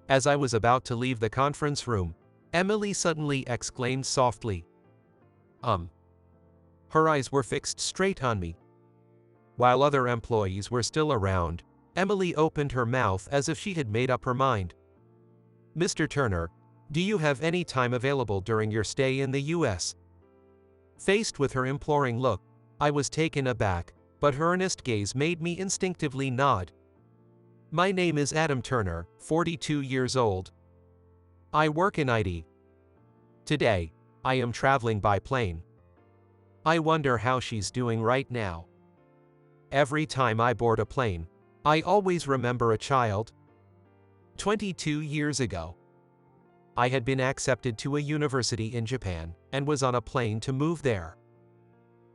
As I was about to leave the conference room, Emily suddenly exclaimed softly, Her eyes were fixed straight on me. While other employees were still around, Emily opened her mouth as if she had made up her mind. "Mr. Turner, do you have any time available during your stay in the U.S.?" Faced with her imploring look, I was taken aback, but her earnest gaze made me instinctively nod. "My name is Adam Turner, 42 years old. I work in IT. Today, I am traveling by plane. I wonder how she's doing right now. Every time I board a plane, I always remember a child." 22 years ago, I had been accepted to a university in Japan and was on a plane to move there.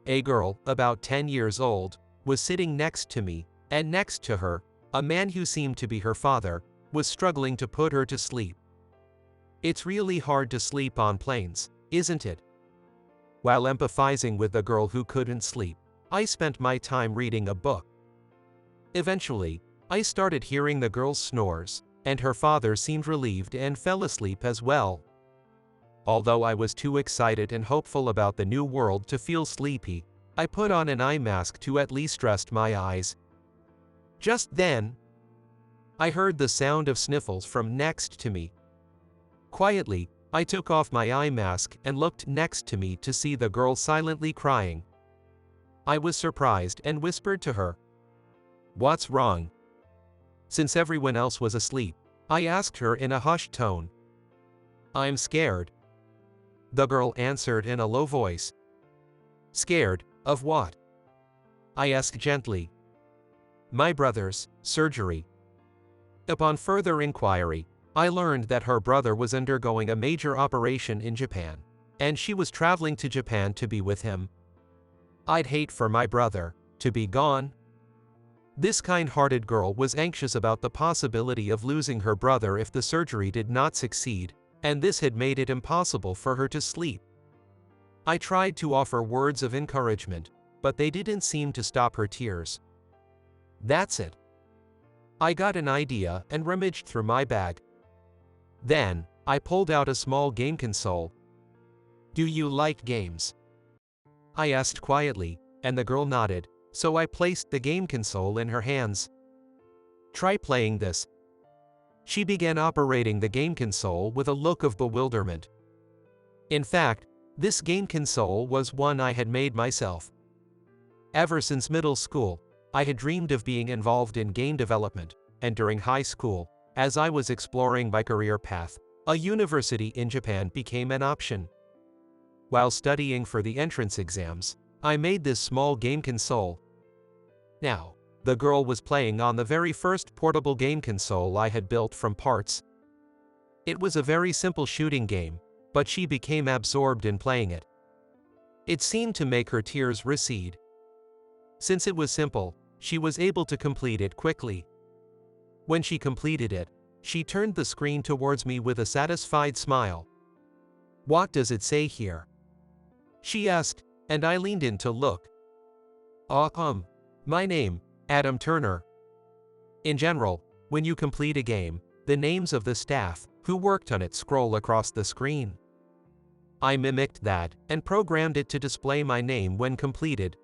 A girl, about 10 years old, was sitting next to me, and next to her, a man who seemed to be her father, was struggling to put her to sleep. It's really hard to sleep on planes, isn't it? While empathizing with the girl who couldn't sleep, I spent my time reading a book. Eventually, I started hearing the girl's snores, and her father seemed relieved and fell asleep as well. Although I was too excited and hopeful about the new world to feel sleepy, I put on an eye mask to at least rest my eyes. Just then, I heard the sound of sniffles from next to me. Quietly, I took off my eye mask and looked next to me to see the girl silently crying. I was surprised and whispered to her, "What's wrong?" Since everyone else was asleep, I asked her in a hushed tone. "I'm scared," the girl answered in a low voice. "Scared of what?" I asked gently. "My brother's surgery." Upon further inquiry, I learned that her brother was undergoing a major operation in Japan, and she was traveling to Japan to be with him. I'd hate for my brother to be gone. This kind-hearted girl was anxious about the possibility of losing her brother if the surgery did not succeed, and this had made it impossible for her to sleep. I tried to offer words of encouragement, but they didn't seem to stop her tears. That's it. I got an idea and rummaged through my bag. Then, I pulled out a small game console. "Do you like games?" I asked quietly, and the girl nodded, so I placed the game console in her hands. "Try playing this." She began operating the game console with a look of bewilderment. In fact, this game console was one I had made myself. Ever since middle school, I had dreamed of being involved in game development, and during high school, as I was exploring my career path, a university in Japan became an option. While studying for the entrance exams, I made this small game console. Now, the girl was playing on the very first portable game console I had built from parts. It was a very simple shooting game, but she became absorbed in playing it. It seemed to make her tears recede. Since it was simple, she was able to complete it quickly. When she completed it, she turned the screen towards me with a satisfied smile. "What does it say here?" she asked, and I leaned in to look. My name, Adam Turner." In general, when you complete a game, the names of the staff who worked on it scroll across the screen. I mimicked that and programmed it to display my name when completed.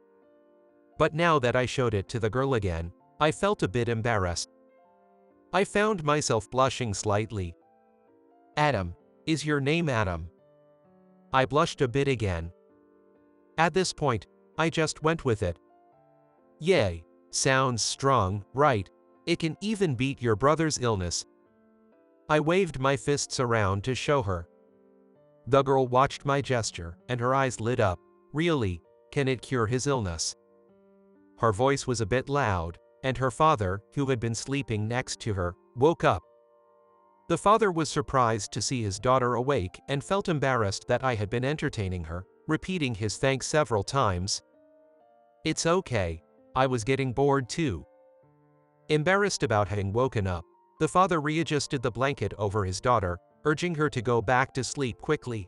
But now that I showed it to the girl again, I felt a bit embarrassed. I found myself blushing slightly. "Adam, is your name Adam?" I blushed a bit again. At this point, I just went with it. "Yay, sounds strong, right? It can even beat your brother's illness." I waved my fists around to show her. The girl watched my gesture, and her eyes lit up. "Really, can it cure his illness?" Her voice was a bit loud, and her father, who had been sleeping next to her, woke up. The father was surprised to see his daughter awake and felt embarrassed that I had been entertaining her, repeating his thanks several times. "It's okay, I was getting bored too." Embarrassed about having woken up, the father readjusted the blanket over his daughter, urging her to go back to sleep quickly.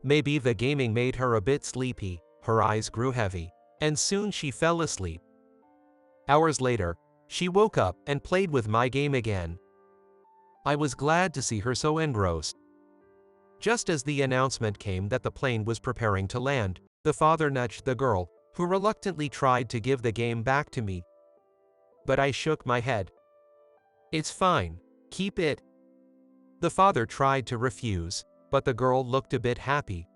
Maybe the gaming made her a bit sleepy, her eyes grew heavy, and soon she fell asleep. Hours later, she woke up and played with my game again. I was glad to see her so engrossed. Just as the announcement came that the plane was preparing to land, the father nudged the girl, who reluctantly tried to give the game back to me. But I shook my head. "It's fine. Keep it." The father tried to refuse, but the girl looked a bit happy.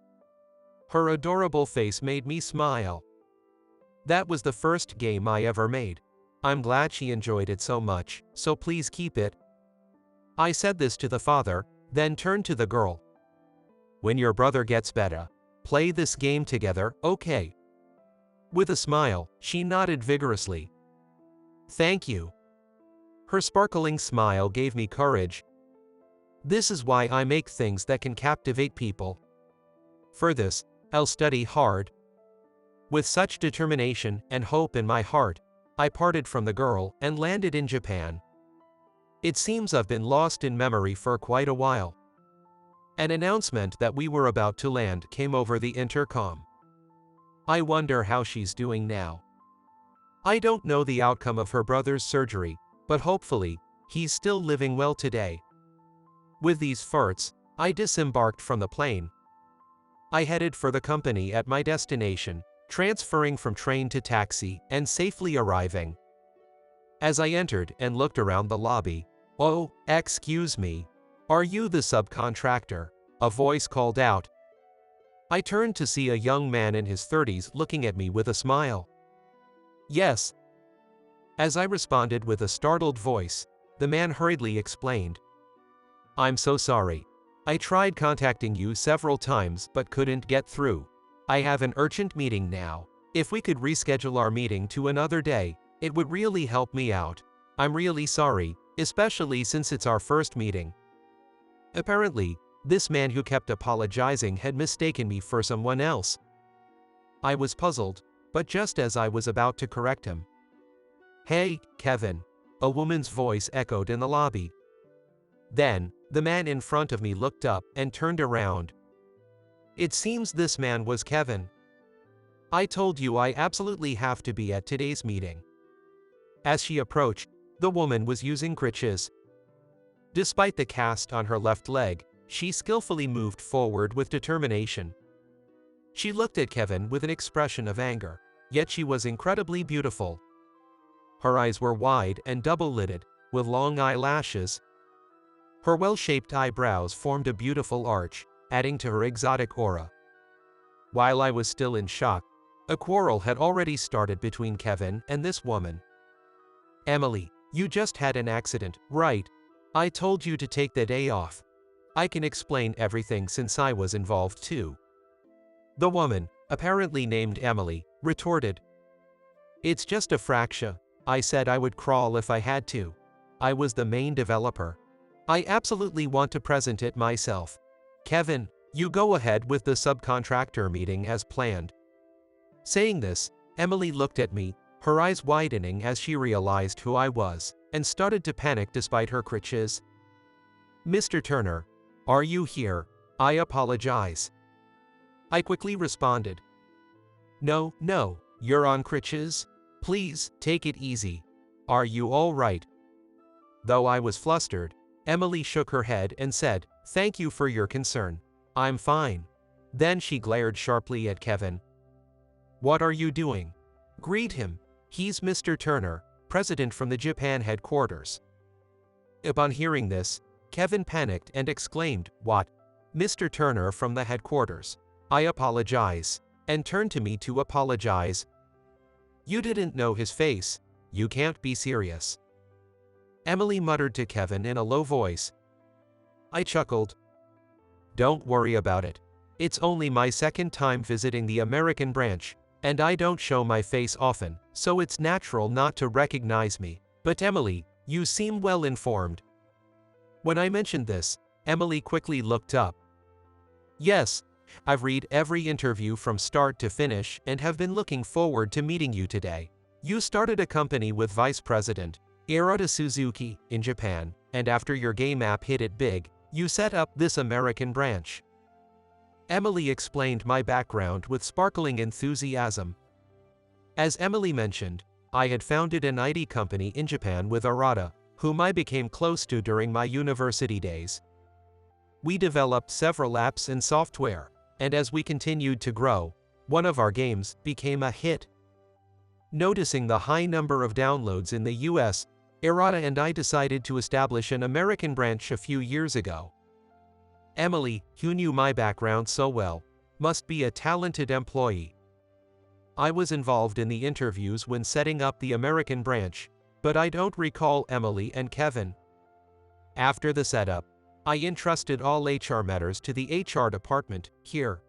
Her adorable face made me smile. That was the first game I ever made. I'm glad she enjoyed it so much, so please keep it. I said this to the father, then turned to the girl. "When your brother gets better, play this game together, okay?" With a smile, she nodded vigorously. "Thank you." Her sparkling smile gave me courage. This is why I make things that can captivate people. For this, I'll study hard. With such determination and hope in my heart, I parted from the girl and landed in Japan. It seems I've been lost in memory for quite a while. An announcement that we were about to land came over the intercom. I wonder how she's doing now. I don't know the outcome of her brother's surgery, but hopefully, he's still living well today. With these thoughts, I disembarked from the plane. I headed for the company at my destination, transferring from train to taxi and safely arriving. As I entered and looked around the lobby, "Oh, excuse me. Are you the subcontractor?" a voice called out. I turned to see a young man in his 30s looking at me with a smile. "Yes." As I responded with a startled voice, the man hurriedly explained. "I'm so sorry. I tried contacting you several times but couldn't get through. I have an urgent meeting now. If we could reschedule our meeting to another day, it would really help me out. I'm really sorry, especially since it's our first meeting." Apparently, this man who kept apologizing had mistaken me for someone else. I was puzzled, but just as I was about to correct him. "Hey, Kevin," a woman's voice echoed in the lobby. Then, the man in front of me looked up and turned around. It seems this man was Kevin. "I told you I absolutely have to be at today's meeting." As she approached, the woman was using crutches. Despite the cast on her left leg, she skillfully moved forward with determination. She looked at Kevin with an expression of anger, yet she was incredibly beautiful. Her eyes were wide and double-lidded, with long eyelashes. Her well-shaped eyebrows formed a beautiful arch, adding to her exotic aura. While I was still in shock, a quarrel had already started between Kevin and this woman. "Emily, you just had an accident, right? I told you to take the day off. I can explain everything since I was involved too." The woman, apparently named Emily, retorted. "It's just a fracture. I said I would crawl if I had to. I was the main developer. I absolutely want to present it myself. Kevin, you go ahead with the subcontractor meeting as planned." Saying this, Emily looked at me, her eyes widening as she realized who I was, and started to panic despite her crutches. "Mr. Turner, are you here? I apologize." I quickly responded. No, you're on crutches? Please, take it easy. Are you all right?" Though I was flustered, Emily shook her head and said, "Thank you for your concern. I'm fine." Then she glared sharply at Kevin. "What are you doing? Greet him. He's Mr. Turner, president from the Japan headquarters." Upon hearing this, Kevin panicked and exclaimed, "What? Mr. Turner from the headquarters? I apologize," and turned to me to apologize. "You didn't know his face. You can't be serious," Emily muttered to Kevin in a low voice. I chuckled. "Don't worry about it. It's only my second time visiting the American branch, and I don't show my face often, so it's natural not to recognize me. But Emily, you seem well informed." When I mentioned this, Emily quickly looked up. "Yes, I've read every interview from start to finish and have been looking forward to meeting you today. You started a company with Vice President Hirota Suzuki in Japan, and after your game app hit it big, you set up this American branch." Emily explained my background with sparkling enthusiasm. As Emily mentioned, I had founded an IT company in Japan with Hirota, whom I became close to during my university days. We developed several apps and software, and as we continued to grow, one of our games became a hit. Noticing the high number of downloads in the US, Errata and I decided to establish an American branch a few years ago. Emily, who knew my background so well, must be a talented employee. I was involved in the interviews when setting up the American branch, but I don't recall Emily and Kevin. After the setup, I entrusted all HR matters to the HR department here.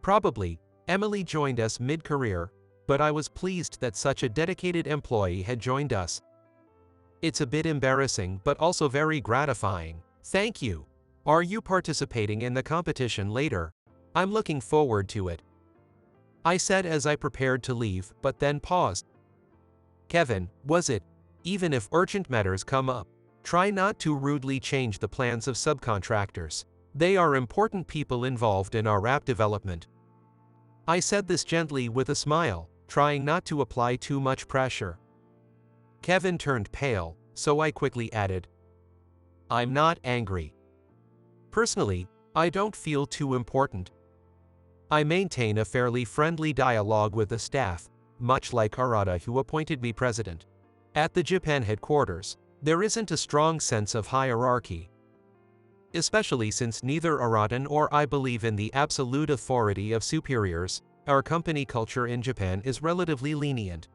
Probably, Emily joined us mid-career, but I was pleased that such a dedicated employee had joined us. It's a bit embarrassing but also very gratifying. Thank you. Are you participating in the competition later? I'm looking forward to it, I said as I prepared to leave, but then paused. Kevin, was it? Even if urgent matters come up, try not to rudely change the plans of subcontractors. They are important people involved in our app development. I said this gently with a smile, trying not to apply too much pressure. Kevin turned pale, so I quickly added, I'm not angry. Personally, I don't feel too important. I maintain a fairly friendly dialogue with the staff, much like Harada, who appointed me president. At the Japan headquarters, there isn't a strong sense of hierarchy. Especially since neither Harada nor I believe in the absolute authority of superiors, our company culture in Japan is relatively lenient.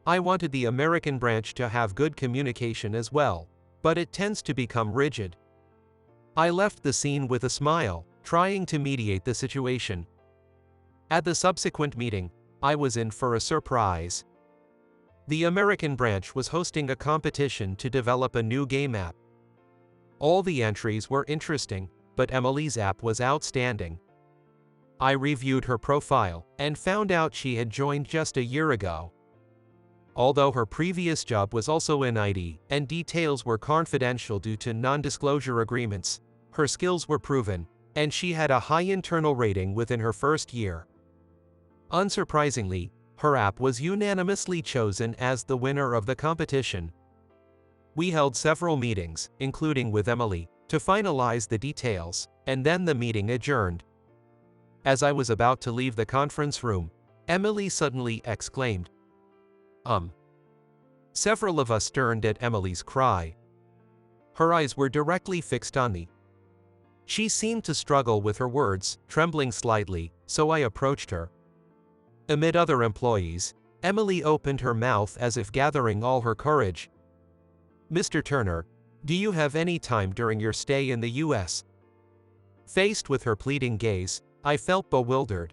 I wanted the American branch to have good communication as well, but it tends to become rigid. I left the scene with a smile, trying to mediate the situation. At the subsequent meeting, I was in for a surprise. The American branch was hosting a competition to develop a new game app. All the entries were interesting, but Emily's app was outstanding. I reviewed her profile and found out she had joined just a year ago. Although her previous job was also in IT, and details were confidential due to non-disclosure agreements, her skills were proven, and she had a high internal rating within her first year. Unsurprisingly, her app was unanimously chosen as the winner of the competition. We held several meetings, including with Emily, to finalize the details, and then the meeting adjourned. As I was about to leave the conference room, Emily suddenly exclaimed, Several of us turned at Emily's cry. Her eyes were directly fixed on me. She seemed to struggle with her words, trembling slightly, so I approached her. Amid other employees, Emily opened her mouth as if gathering all her courage. Mr. Turner, do you have any time during your stay in the US? Faced with her pleading gaze, I felt bewildered.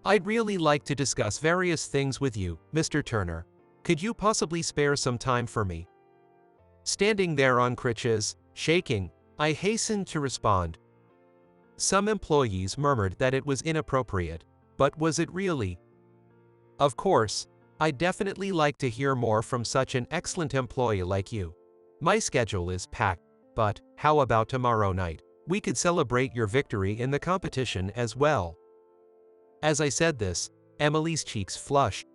I'd really like to discuss various things with you, Mr. Turner. Could you possibly spare some time for me? Standing there on crutches, shaking, I hastened to respond. Some employees murmured that it was inappropriate, but was it really? Of course, I'd definitely like to hear more from such an excellent employee like you. My schedule is packed, but how about tomorrow night? We could celebrate your victory in the competition as well. As I said this, Emily's cheeks flushed.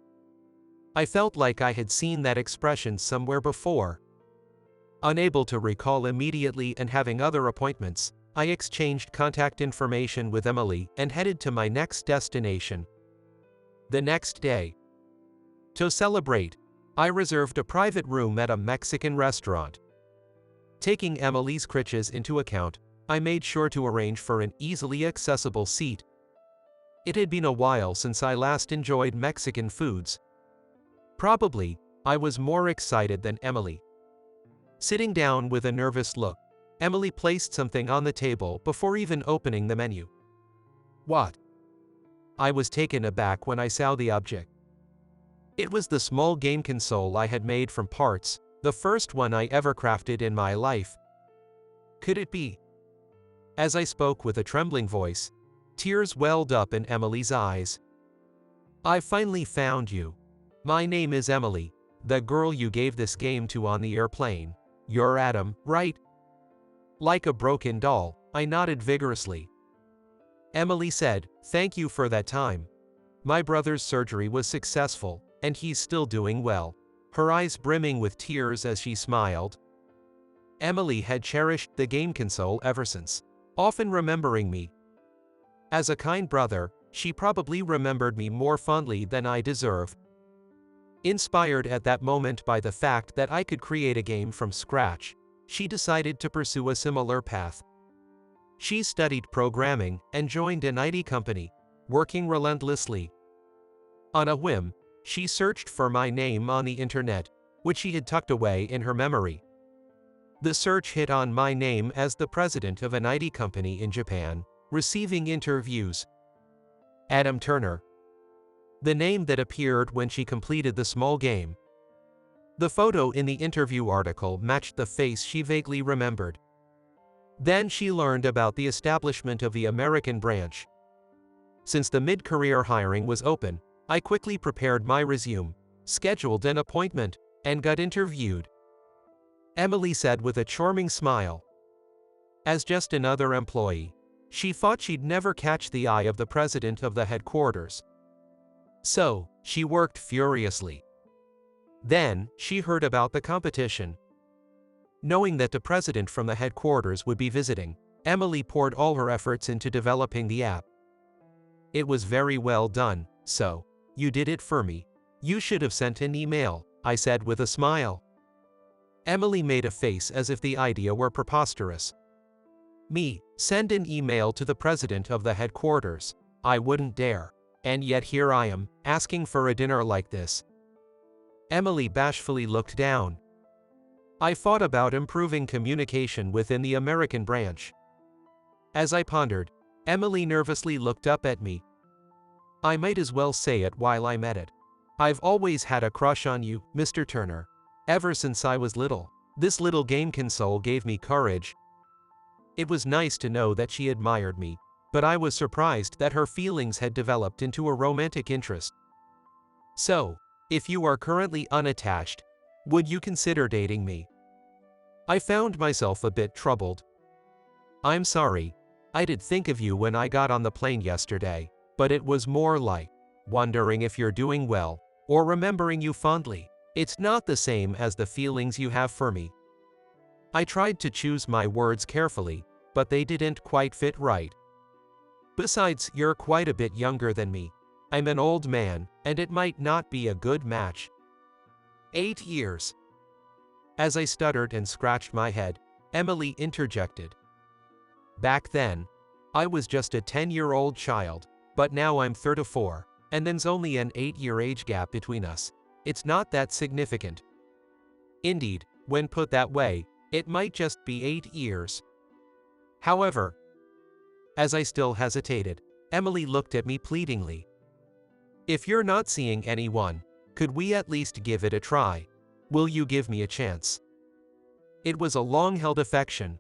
I felt like I had seen that expression somewhere before. Unable to recall immediately and having other appointments, I exchanged contact information with Emily and headed to my next destination. The next day, to celebrate, I reserved a private room at a Mexican restaurant. Taking Emily's crutches into account, I made sure to arrange for an easily accessible seat. It had been a while since I last enjoyed Mexican foods. Probably, I was more excited than Emily. Sitting down with a nervous look, Emily placed something on the table before even opening the menu. What? I was taken aback when I saw the object. It was the small game console I had made from parts, the first one I ever crafted in my life. Could it be? As I spoke with a trembling voice, tears welled up in Emily's eyes. I finally found you. My name is Emily, the girl you gave this game to on the airplane. You're Adam, right? Like a broken doll, I nodded vigorously. Emily said, "Thank you for that time. My brother's surgery was successful, and he's still doing well. her eyes brimming with tears as she smiled. Emily had cherished the game console ever since, often remembering me. As a kind brother, she probably remembered me more fondly than I deserve. Inspired at that moment by the fact that I could create a game from scratch, she decided to pursue a similar path. She studied programming and joined an IT company, working relentlessly. On a whim, she searched for my name on the internet, which she had tucked away in her memory. The search hit on my name as the president of an IT company in Japan, receiving interviews. Adam Turner. The name that appeared when she completed the small game. The photo in the interview article matched the face she vaguely remembered. Then she learned about the establishment of the American branch. Since the mid-career hiring was open, I quickly prepared my resume, scheduled an appointment, and got interviewed. Emily said with a charming smile. As just another employee, she thought she'd never catch the eye of the president of the headquarters. So, she worked furiously. Then, she heard about the competition. Knowing that the president from the headquarters would be visiting, Emily poured all her efforts into developing the app. It was very well done, so, you did it for me. You should have sent an email, I said with a smile. Emily made a face as if the idea were preposterous. Me, send an email to the president of the headquarters? I wouldn't dare. And yet here I am, asking for a dinner like this. Emily bashfully looked down. I thought about improving communication within the American branch. As I pondered, Emily nervously looked up at me. I might as well say it while I'm at it. I've always had a crush on you, Mr. Turner. Ever since I was little. This little game console gave me courage. It was nice to know that she admired me, but I was surprised that her feelings had developed into a romantic interest. So, if you are currently unattached, would you consider dating me? I found myself a bit troubled. I'm sorry. I did think of you when I got on the plane yesterday, but it was more like wondering if you're doing well, or remembering you fondly. It's not the same as the feelings you have for me. I tried to choose my words carefully, but they didn't quite fit right. Besides, you're quite a bit younger than me. I'm an old man, and it might not be a good match. 8 years. As I stuttered and scratched my head, Emily interjected. Back then, I was just a 10-year-old child, but now I'm 34, and there's only an 8-year age gap between us. It's not that significant. Indeed, when put that way, it might just be 8 years. However, as I still hesitated, Emily looked at me pleadingly. If you're not seeing anyone, could we at least give it a try? Will you give me a chance? It was a long-held affection.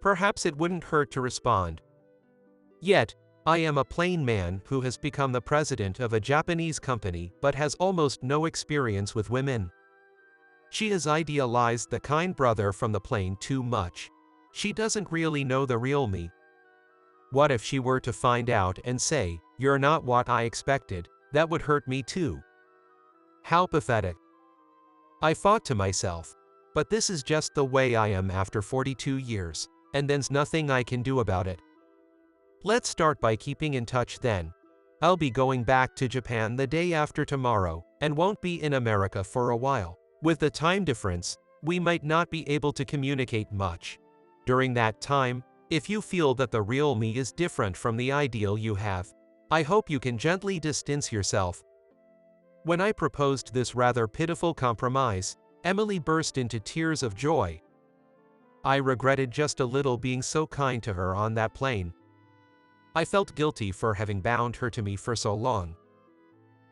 Perhaps it wouldn't hurt to respond. Yet, I am a plain man who has become the president of a Japanese company but has almost no experience with women. She has idealized the kind brother from the plane too much. She doesn't really know the real me. What if she were to find out and say, "You're not what I expected"? That would hurt me too. How pathetic. I thought to myself, but this is just the way I am after 42 years, and there's nothing I can do about it. Let's start by keeping in touch then. I'll be going back to Japan the day after tomorrow, and won't be in America for a while. With the time difference, we might not be able to communicate much. During that time, if you feel that the real me is different from the ideal you have, I hope you can gently distance yourself. When I proposed this rather pitiful compromise, Emily burst into tears of joy. I regretted just a little being so kind to her on that plane. I felt guilty for having bound her to me for so long.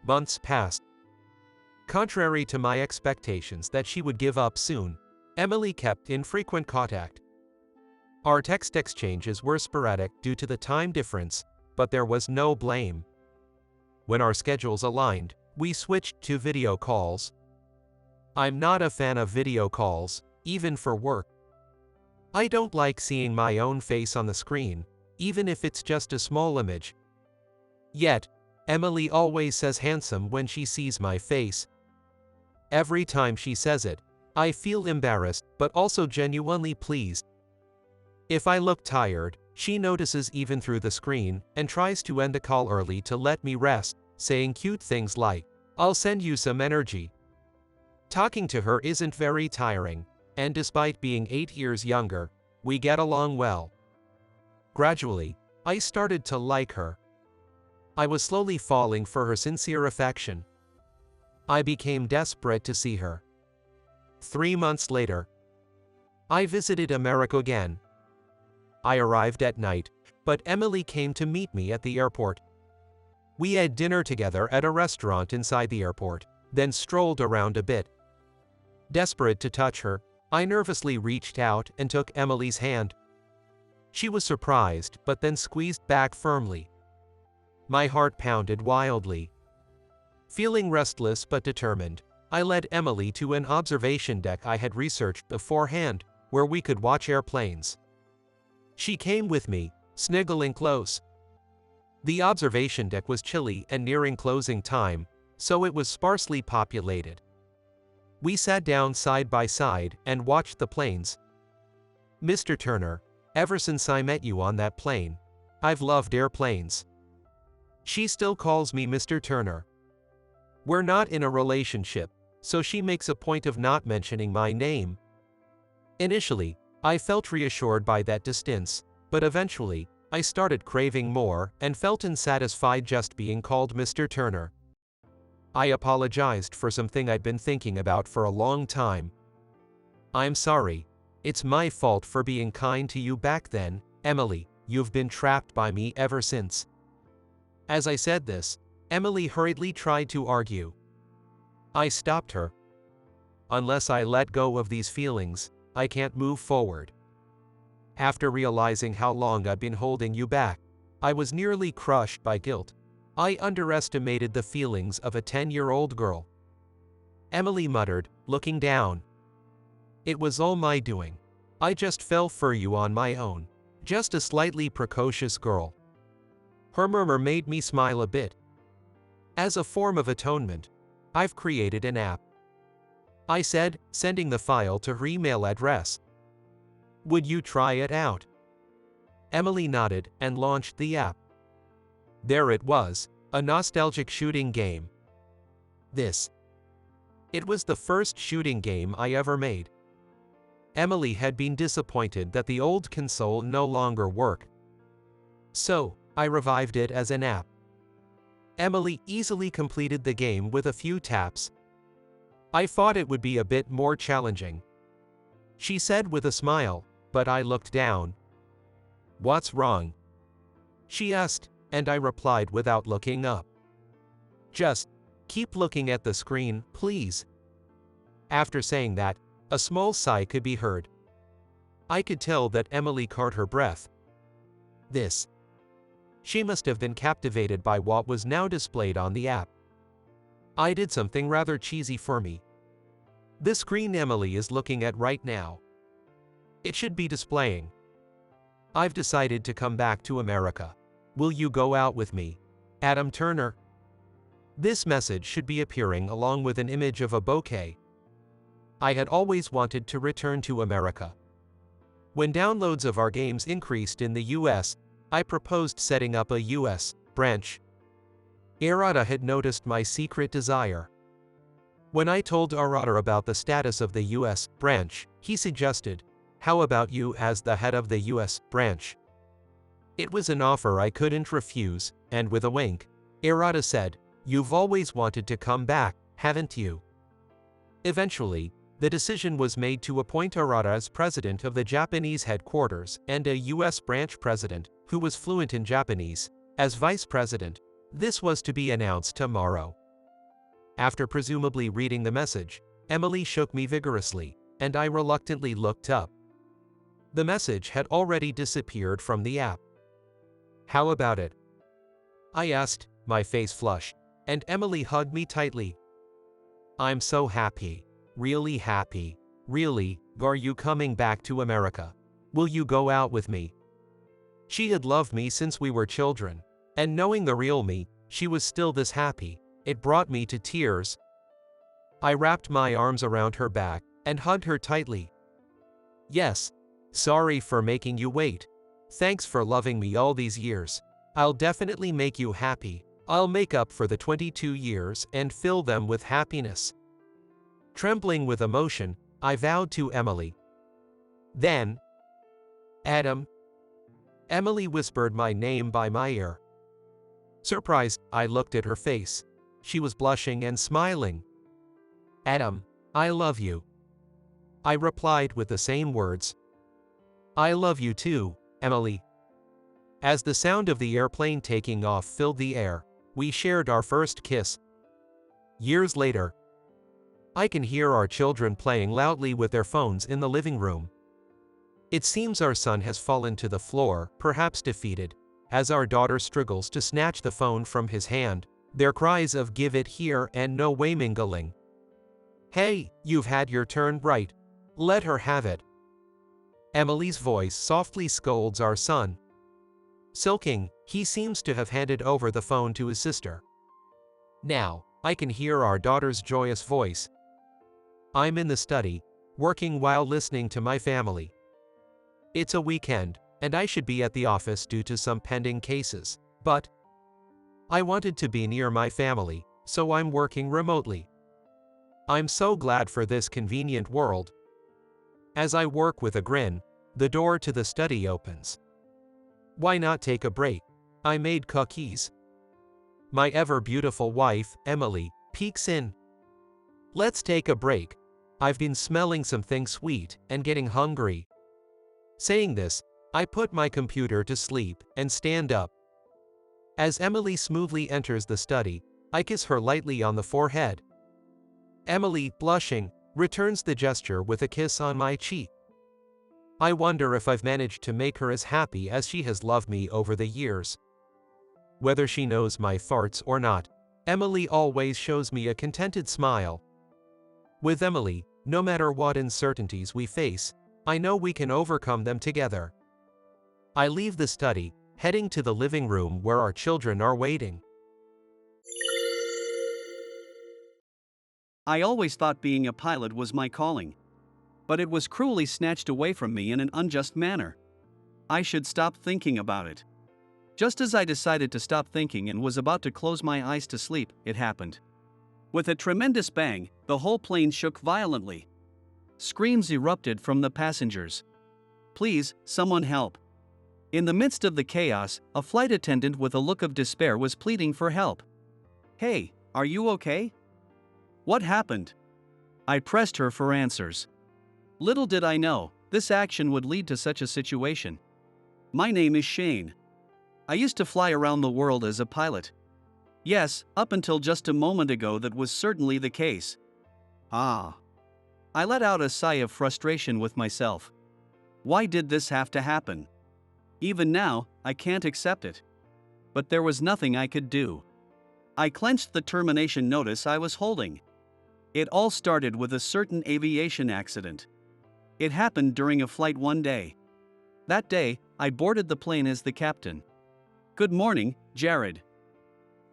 Months passed. Contrary to my expectations that she would give up soon, Emily kept in frequent contact. Our text exchanges were sporadic due to the time difference, but there was no blame. When our schedules aligned, we switched to video calls. I'm not a fan of video calls, even for work. I don't like seeing my own face on the screen, even if it's just a small image. Yet, Emily always says handsome when she sees my face. Every time she says it, I feel embarrassed but also genuinely pleased. If I look tired, she notices even through the screen and tries to end the call early to let me rest, saying cute things like, "I'll send you some energy." Talking to her isn't very tiring, and despite being 8 years younger, we get along well. Gradually, I started to like her. I was slowly falling for her sincere affection. I became desperate to see her. 3 months later, I visited America again. I arrived at night, but Emily came to meet me at the airport. We had dinner together at a restaurant inside the airport, then strolled around a bit. Desperate to touch her, I nervously reached out and took Emily's hand. She was surprised but then squeezed back firmly. My heart pounded wildly. Feeling restless but determined, I led Emily to an observation deck I had researched beforehand, where we could watch airplanes. She came with me, sniggling close. The observation deck was chilly and nearing closing time, so it was sparsely populated. We sat down side by side and watched the planes. "Mr. Turner, ever since I met you on that plane, I've loved airplanes." She still calls me Mr. Turner. We're not in a relationship, so she makes a point of not mentioning my name. Initially, I felt reassured by that distance, but eventually, I started craving more and felt unsatisfied just being called Mr. Turner. I apologized for something I'd been thinking about for a long time. "I'm sorry. It's my fault for being kind to you back then, Emily. You've been trapped by me ever since." As I said this, Emily hurriedly tried to argue. I stopped her. "Unless I let go of these feelings, I can't move forward." After realizing how long I'd been holding you back, I was nearly crushed by guilt. I underestimated the feelings of a 10-year-old girl. Emily muttered, looking down. "It was all my doing. I just fell for you on my own. Just a slightly precocious girl." Her murmur made me smile a bit. "As a form of atonement, I've created an app," I said, sending the file to her email address. "Would you try it out?" Emily nodded and launched the app. There it was, a nostalgic shooting game. It was the first shooting game I ever made. Emily had been disappointed that the old console no longer worked. So, I revived it as an app. Emily easily completed the game with a few taps. I thought it would be a bit more challenging, she said with a smile, but I looked down. "What's wrong?" she asked, and I replied without looking up. "Just keep looking at the screen, please." After saying that, a small sigh could be heard. I could tell that Emily caught her breath. She must have been captivated by what was now displayed on the app. I did something rather cheesy for me. The screen Emily is looking at right now, it should be displaying, "I've decided to come back to America. Will you go out with me? Adam Turner." This message should be appearing along with an image of a bouquet. I had always wanted to return to America. When downloads of our games increased in the US, I proposed setting up a US branch. Arata had noticed my secret desire. When I told Arata about the status of the US branch, he suggested, "How about you as the head of the US branch?" It was an offer I couldn't refuse, and with a wink, Arata said, "You've always wanted to come back, haven't you?" Eventually, the decision was made to appoint Arata as president of the Japanese headquarters and a US branch president, who was fluent in Japanese, as vice president. This was to be announced tomorrow. After presumably reading the message, Emily shook me vigorously, and I reluctantly looked up. The message had already disappeared from the app. "How about it?" I asked, my face flushed, and Emily hugged me tightly. "I'm so happy. Really happy. Really, are you coming back to America? Will you go out with me?" She had loved me since we were children, and knowing the real me, she was still this happy. It brought me to tears. I wrapped my arms around her back and hugged her tightly. Yes. Sorry for making you wait. Thanks for loving me all these years. I'll definitely make you happy. I'll make up for the 22 years and fill them with happiness. Trembling with emotion, I vowed to Emily. Then, Adam. Emily whispered my name by my ear. Surprised, I looked at her face. She was blushing and smiling. Adam, I love you. I replied with the same words. I love you too, Emily. As the sound of the airplane taking off filled the air, we shared our first kiss. Years later, I can hear our children playing loudly with their phones in the living room. It seems our son has fallen to the floor, perhaps defeated, as our daughter struggles to snatch the phone from his hand, their cries of "give it here" and "no way" mingling. Hey, you've had your turn, right? Let her have it. Emily's voice softly scolds our son. Sulking, he seems to have handed over the phone to his sister. Now, I can hear our daughter's joyous voice. I'm in the study, working while listening to my family. It's a weekend, and I should be at the office due to some pending cases, but I wanted to be near my family, so I'm working remotely. I'm so glad for this convenient world. As I work with a grin, the door to the study opens. Why not take a break? I made cookies. My ever-beautiful wife, Emily, peeks in. Let's take a break. I've been smelling something sweet and getting hungry. Saying this, I put my computer to sleep and stand up. As Emily smoothly enters the study, I kiss her lightly on the forehead. Emily, blushing, returns the gesture with a kiss on my cheek. I wonder if I've managed to make her as happy as she has loved me over the years. Whether she knows my farts or not, Emily always shows me a contented smile. With Emily, no matter what uncertainties we face, I know we can overcome them together. I leave the study, heading to the living room where our children are waiting. I always thought being a pilot was my calling. But it was cruelly snatched away from me in an unjust manner. I should stop thinking about it. Just as I decided to stop thinking and was about to close my eyes to sleep, it happened. With a tremendous bang, the whole plane shook violently. Screams erupted from the passengers. Please, someone help. In the midst of the chaos, a flight attendant with a look of despair was pleading for help. Hey, are you okay? What happened? I pressed her for answers. Little did I know, this action would lead to such a situation. My name is Shane. I used to fly around the world as a pilot. Yes, up until just a moment ago that was certainly the case. I let out a sigh of frustration with myself. Why did this have to happen? Even now, I can't accept it. But there was nothing I could do. I clenched the termination notice I was holding. It all started with a certain aviation accident. It happened during a flight one day. That day, I boarded the plane as the captain. Good morning, Jared.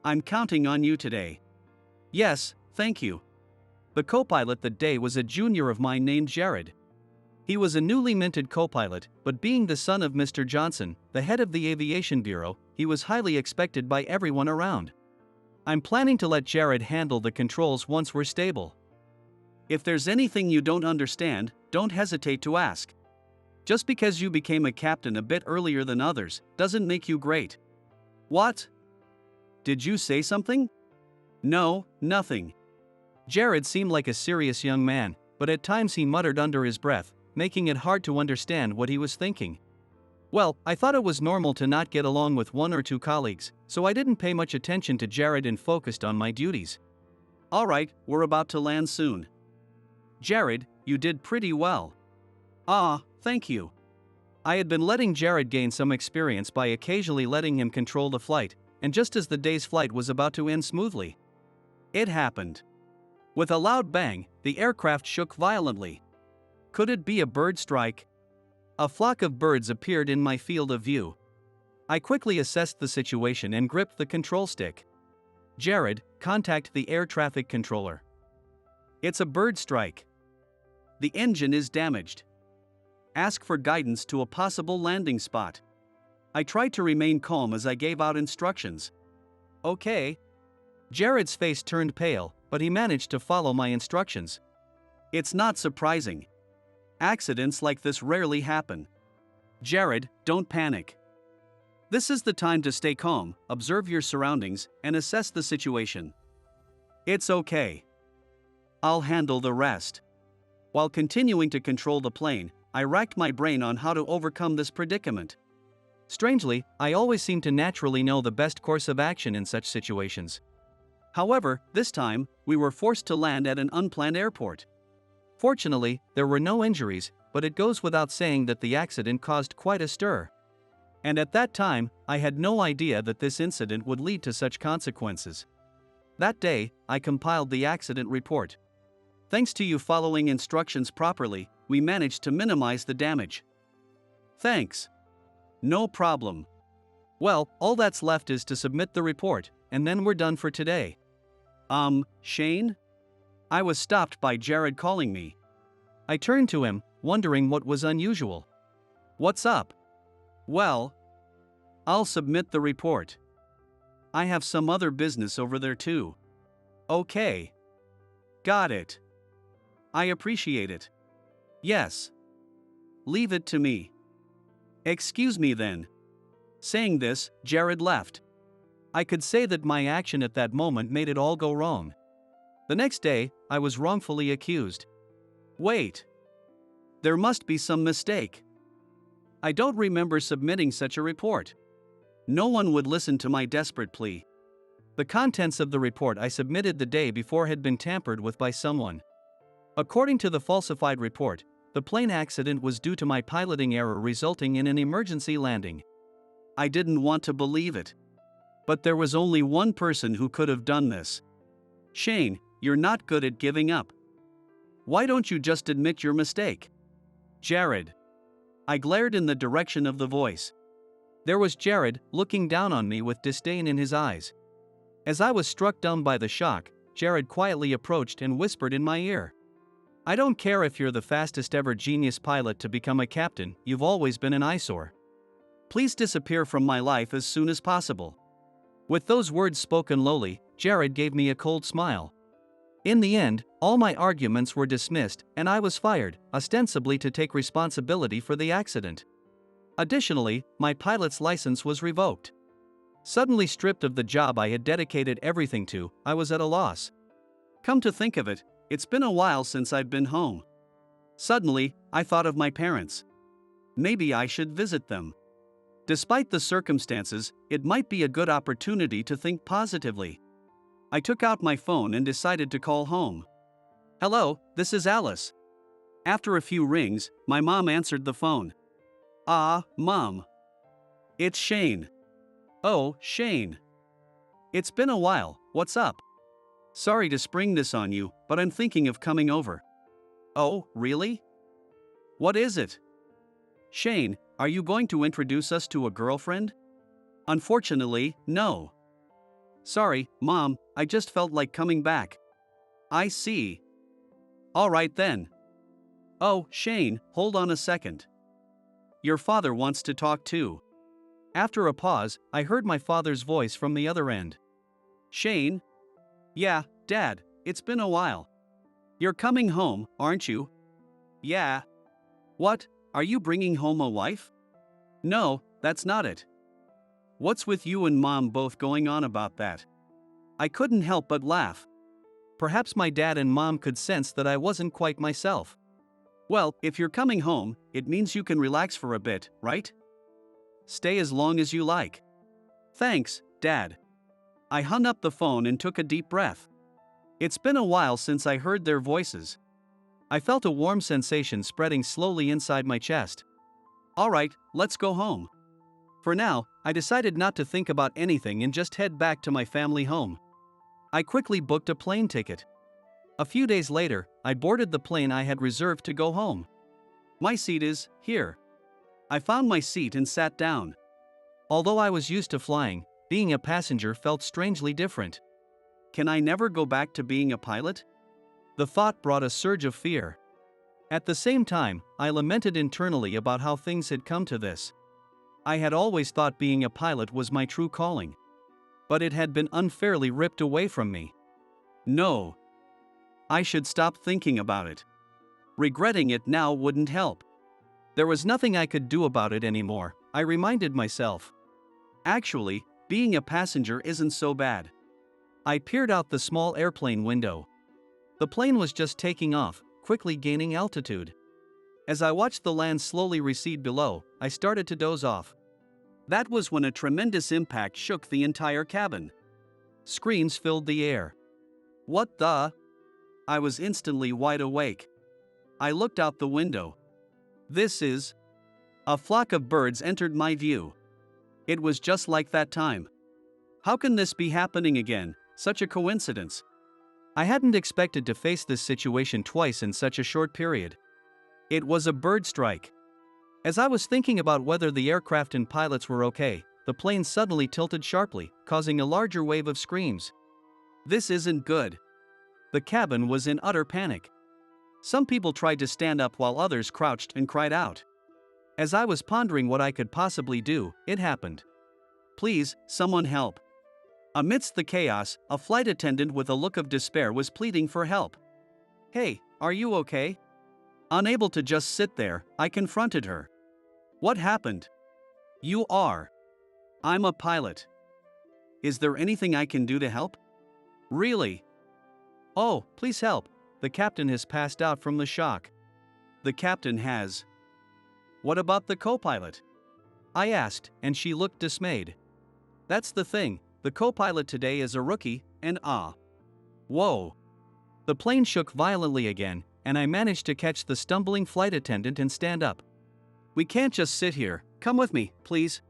I'm counting on you today. Yes, thank you. The co-pilot that day was a junior of mine named Jared. He was a newly minted co-pilot, but being the son of Mr. Johnson, the head of the aviation bureau, he was highly expected by everyone around. I'm planning to let Jared handle the controls once we're stable. If there's anything you don't understand, don't hesitate to ask. Just because you became a captain a bit earlier than others, doesn't make you great. What? Did you say something? No, nothing. Jared seemed like a serious young man, but at times he muttered under his breath, making it hard to understand what he was thinking. Well, I thought it was normal to not get along with one or two colleagues, so I didn't pay much attention to Jared and focused on my duties. Alright, we're about to land soon. Jared, you did pretty well. Thank you. I had been letting Jared gain some experience by occasionally letting him control the flight, and just as the day's flight was about to end smoothly, it happened. With a loud bang, the aircraft shook violently. Could it be a bird strike? A flock of birds appeared in my field of view. I quickly assessed the situation and gripped the control stick. Jared, contact the air traffic controller. It's a bird strike. The engine is damaged. Ask for guidance to a possible landing spot. I tried to remain calm as I gave out instructions. Okay. Jared's face turned pale, but he managed to follow my instructions. It's not surprising. Accidents like this rarely happen. Jared, don't panic. This is the time to stay calm, observe your surroundings, and assess the situation. It's okay. I'll handle the rest. While continuing to control the plane, I racked my brain on how to overcome this predicament. Strangely, I always seem to naturally know the best course of action in such situations. However, this time, we were forced to land at an unplanned airport. Fortunately, there were no injuries, but it goes without saying that the accident caused quite a stir. And at that time, I had no idea that this incident would lead to such consequences. That day, I compiled the accident report. Thanks to you following instructions properly, we managed to minimize the damage. Thanks. No problem. Well, all that's left is to submit the report, and then we're done for today. Shane? I was stopped by Jared calling me. I turned to him, wondering what was unusual. What's up? Well, I'll submit the report. I have some other business over there too. Okay. Got it. I appreciate it. Yes. Leave it to me. Excuse me then. Saying this, Jared left. I could say that my action at that moment made it all go wrong. The next day, I was wrongfully accused. Wait. There must be some mistake. I don't remember submitting such a report. No one would listen to my desperate plea. The contents of the report I submitted the day before had been tampered with by someone. According to the falsified report, the plane accident was due to my piloting error resulting in an emergency landing. I didn't want to believe it. But there was only one person who could have done this. Shane, you're not good at giving up. Why don't you just admit your mistake? Jared. I glared in the direction of the voice. There was Jared, looking down on me with disdain in his eyes. As I was struck dumb by the shock, Jared quietly approached and whispered in my ear. I don't care if you're the fastest ever genius pilot to become a captain, you've always been an eyesore. Please disappear from my life as soon as possible. With those words spoken lowly, Jared gave me a cold smile. In the end, all my arguments were dismissed, and I was fired, ostensibly to take responsibility for the accident. Additionally, my pilot's license was revoked. Suddenly stripped of the job I had dedicated everything to, I was at a loss. Come to think of it, it's been a while since I've been home. Suddenly, I thought of my parents. Maybe I should visit them. Despite the circumstances, it might be a good opportunity to think positively. I took out my phone and decided to call home. Hello, this is Alice. After a few rings, my mom answered the phone. Mom. It's Shane. Oh, Shane. It's been a while, what's up? Sorry to spring this on you, but I'm thinking of coming over. Oh, really? What is it? Shane, are you going to introduce us to a girlfriend? Unfortunately, no. Sorry, Mom, I just felt like coming back. I see. Alright then. Oh, Shane, hold on a second. Your father wants to talk too. After a pause, I heard my father's voice from the other end. Shane? Yeah, Dad, it's been a while. You're coming home, aren't you? Yeah. What, are you bringing home a wife? No, that's not it. What's with you and Mom both going on about that? I couldn't help but laugh. Perhaps my dad and Mom could sense that I wasn't quite myself. Well, if you're coming home, it means you can relax for a bit, right? Stay as long as you like. Thanks, Dad. I hung up the phone and took a deep breath. It's been a while since I heard their voices. I felt a warm sensation spreading slowly inside my chest. Alright, let's go home. For now, I decided not to think about anything and just head back to my family home. I quickly booked a plane ticket. A few days later, I boarded the plane I had reserved to go home. My seat is here. I found my seat and sat down. Although I was used to flying, being a passenger felt strangely different. Can I never go back to being a pilot? The thought brought a surge of fear. At the same time, I lamented internally about how things had come to this. I had always thought being a pilot was my true calling. But it had been unfairly ripped away from me. No. I should stop thinking about it. Regretting it now wouldn't help. There was nothing I could do about it anymore, I reminded myself. Actually, being a passenger isn't so bad. I peered out the small airplane window. The plane was just taking off, quickly gaining altitude. As I watched the land slowly recede below, I started to doze off. That was when a tremendous impact shook the entire cabin. Screams filled the air. What the? I was instantly wide awake. I looked out the window. This is... A flock of birds entered my view. It was just like that time. How can this be happening again? Such a coincidence. I hadn't expected to face this situation twice in such a short period. It was a bird strike. As I was thinking about whether the aircraft and pilots were okay, the plane suddenly tilted sharply, causing a larger wave of screams. This isn't good. The cabin was in utter panic. Some people tried to stand up while others crouched and cried out. As I was pondering what I could possibly do, it happened. Please, someone help. Amidst the chaos, a flight attendant with a look of despair was pleading for help. Hey, are you okay? Unable to just sit there, I confronted her. What happened? You are. I'm a pilot. Is there anything I can do to help? Really? Oh, please help. The captain has passed out from the shock. The captain has. What about the co-pilot? I asked, and she looked dismayed. That's the thing, the co-pilot today is a rookie, and Whoa. The plane shook violently again, and I managed to catch the stumbling flight attendant and stand up. We can't just sit here, come with me, please.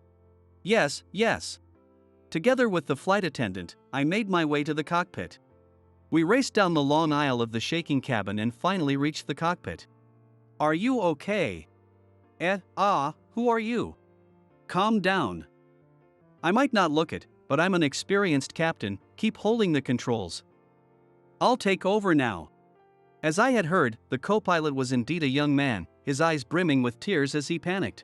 Yes. Together with the flight attendant, I made my way to the cockpit. We raced down the long aisle of the shaking cabin and finally reached the cockpit. Are you okay? Who are you? Calm down. I might not look it, but I'm an experienced captain, keep holding the controls. I'll take over now. As I had heard, the co-pilot was indeed a young man, his eyes brimming with tears as he panicked.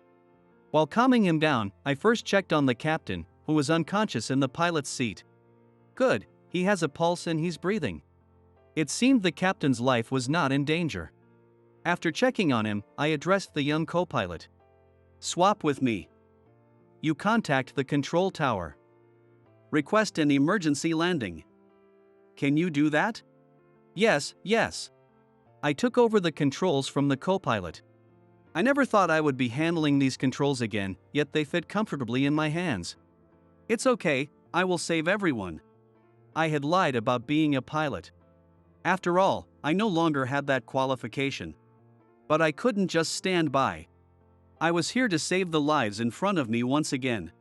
While calming him down, I first checked on the captain, who was unconscious in the pilot's seat. Good, he has a pulse and he's breathing. It seemed the captain's life was not in danger. After checking on him, I addressed the young co-pilot. Swap with me. You contact the control tower. Request an emergency landing. Can you do that? Yes. I took over the controls from the co-pilot. I never thought I would be handling these controls again, yet they fit comfortably in my hands. It's okay, I will save everyone. I had lied about being a pilot. After all, I no longer had that qualification. But I couldn't just stand by. I was here to save the lives in front of me once again.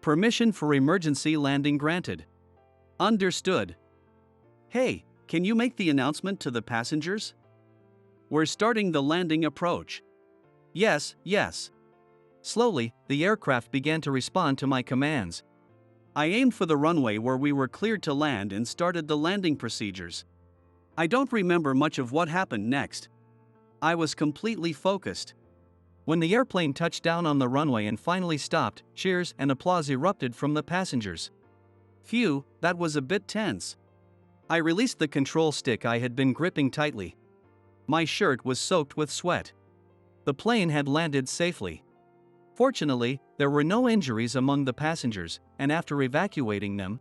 Permission for emergency landing granted. Understood. Hey, can you make the announcement to the passengers? We're starting the landing approach. Yes. Slowly, the aircraft began to respond to my commands. I aimed for the runway where we were cleared to land and started the landing procedures. I don't remember much of what happened next. I was completely focused. When the airplane touched down on the runway and finally stopped, cheers and applause erupted from the passengers. Phew, that was a bit tense. I released the control stick I had been gripping tightly. My shirt was soaked with sweat. The plane had landed safely. Fortunately, there were no injuries among the passengers, and after evacuating them,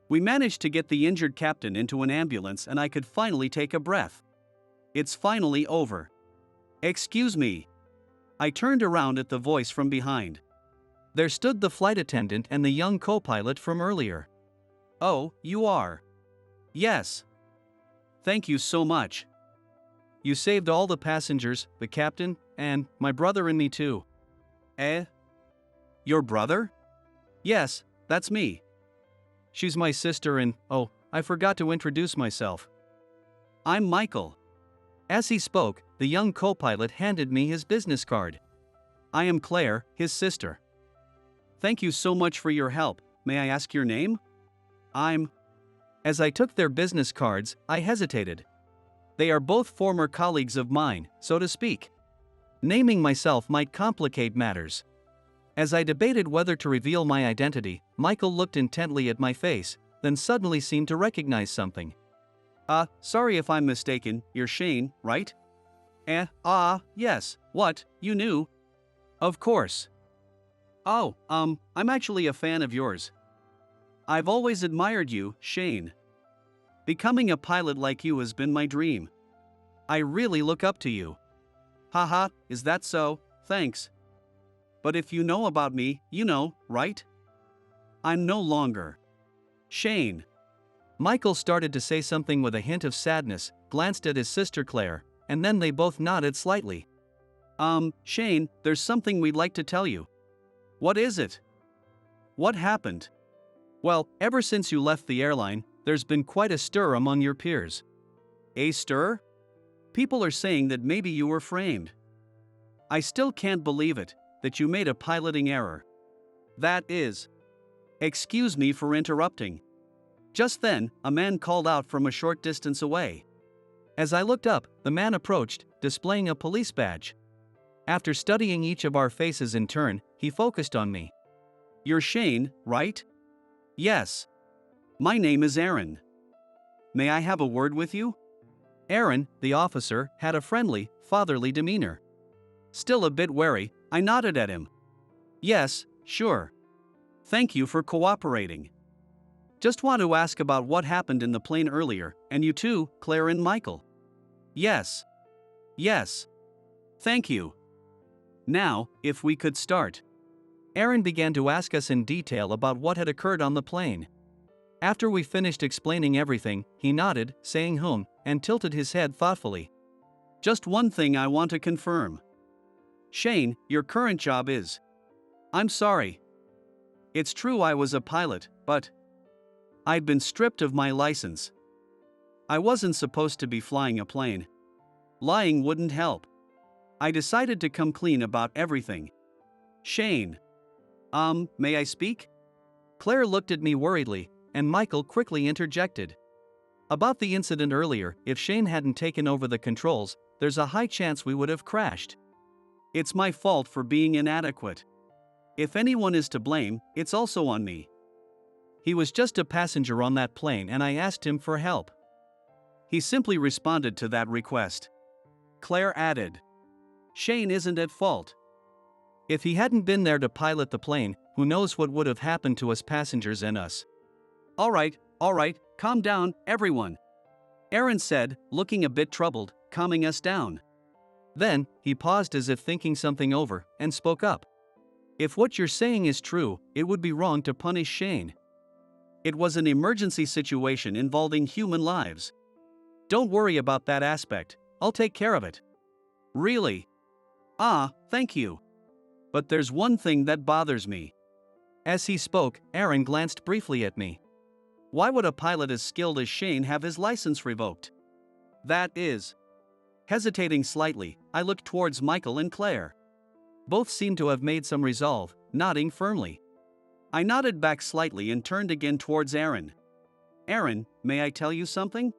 we managed to get the injured captain into an ambulance and I could finally take a breath. It's finally over. Excuse me. I turned around at the voice from behind. There stood the flight attendant and the young co-pilot from earlier. Oh, you are? Yes. Thank you so much. You saved all the passengers, the captain, and my brother and me too. Your brother? Yes, that's me. She's my sister and, oh, I forgot to introduce myself. I'm Michael. As he spoke, the young co-pilot handed me his business card. I am Claire, his sister. Thank you so much for your help. May I ask your name? As I took their business cards, I hesitated. They are both former colleagues of mine, so to speak. Naming myself might complicate matters. As I debated whether to reveal my identity, Michael looked intently at my face, then suddenly seemed to recognize something. Sorry if I'm mistaken, you're Shane, right? Yes, what, you knew? Of course. Oh, I'm actually a fan of yours. I've always admired you, Shane. Becoming a pilot like you has been my dream. I really look up to you. Haha, is that so? Thanks. But if you know about me, you know, right? I'm no longer Shane. Michael started to say something with a hint of sadness, glanced at his sister Claire, and then they both nodded slightly. Shane, there's something we'd like to tell you. What is it? What happened? Well, ever since you left the airline, there's been quite a stir among your peers. A stir? People are saying that maybe you were framed. I still can't believe it, that you made a piloting error. That is. Excuse me for interrupting. Just then, a man called out from a short distance away. As I looked up, the man approached, displaying a police badge. After studying each of our faces in turn, he focused on me. You're Shane, right? Yes. My name is Aaron. May I have a word with you? Aaron, the officer, had a friendly, fatherly demeanor. Still a bit wary, I nodded at him. Yes, sure. Thank you for cooperating. Just want to ask about what happened in the plane earlier, and you too, Claire and Michael. Yes. Yes. Thank you. Now, if we could start. Aaron began to ask us in detail about what had occurred on the plane. After we finished explaining everything, he nodded, saying and tilted his head thoughtfully. Just one thing I want to confirm. Shane, your current job is. I'm sorry. It's true I was a pilot, but I'd been stripped of my license. I wasn't supposed to be flying a plane. Lying wouldn't help. I decided to come clean about everything. Shane. May I speak? Claire looked at me worriedly, and Michael quickly interjected. About the incident earlier, if Shane hadn't taken over the controls, there's a high chance we would have crashed. It's my fault for being inadequate. If anyone is to blame, it's also on me. He was just a passenger on that plane and I asked him for help. He simply responded to that request. Claire added. Shane isn't at fault. If he hadn't been there to pilot the plane, who knows what would have happened to us passengers and us. All right, calm down, everyone. Aaron said, looking a bit troubled, calming us down. Then, he paused as if thinking something over, and spoke up. If what you're saying is true, it would be wrong to punish Shane. It was an emergency situation involving human lives. Don't worry about that aspect, I'll take care of it. Really? Thank you. But there's one thing that bothers me. As he spoke, Aaron glanced briefly at me. Why would a pilot as skilled as Shane have his license revoked? That is. Hesitating slightly, I looked towards Michael and Claire. Both seemed to have made some resolve, nodding firmly. I nodded back slightly and turned again towards Aaron. Aaron, may I tell you something?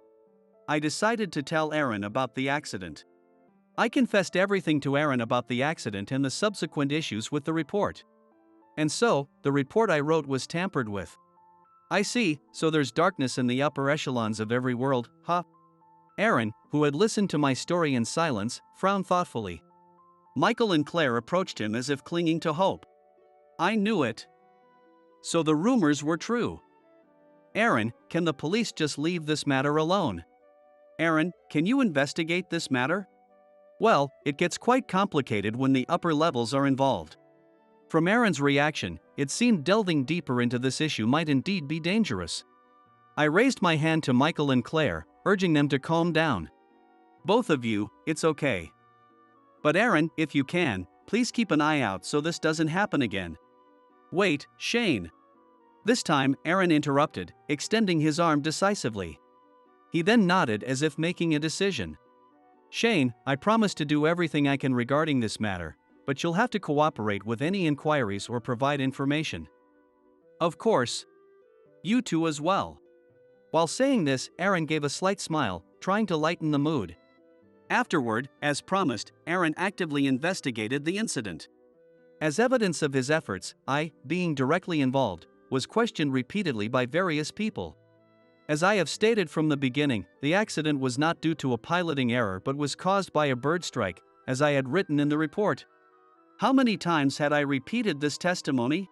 I decided to tell Aaron about the accident. I confessed everything to Aaron about the accident and the subsequent issues with the report. And so, the report I wrote was tampered with. I see, so there's darkness in the upper echelons of every world, huh? Aaron, who had listened to my story in silence, frowned thoughtfully. Michael and Claire approached him as if clinging to hope. I knew it. So the rumors were true. Aaron, can the police just leave this matter alone? Aaron, can you investigate this matter? Well, it gets quite complicated when the upper levels are involved. From Aaron's reaction, it seemed delving deeper into this issue might indeed be dangerous. I raised my hand to Michael and Claire, urging them to calm down. Both of you, it's okay. But Aaron, if you can, please keep an eye out so this doesn't happen again. Wait, Shane. This time, Aaron interrupted, extending his arm decisively. He then nodded as if making a decision. Shane, I promise to do everything I can regarding this matter, but you'll have to cooperate with any inquiries or provide information. Of course. You two as well. While saying this, Aaron gave a slight smile, trying to lighten the mood. Afterward, as promised, Aaron actively investigated the incident. As evidence of his efforts, I, being directly involved, was questioned repeatedly by various people. As I have stated from the beginning, the accident was not due to a piloting error but was caused by a bird strike, as I had written in the report. How many times had I repeated this testimony?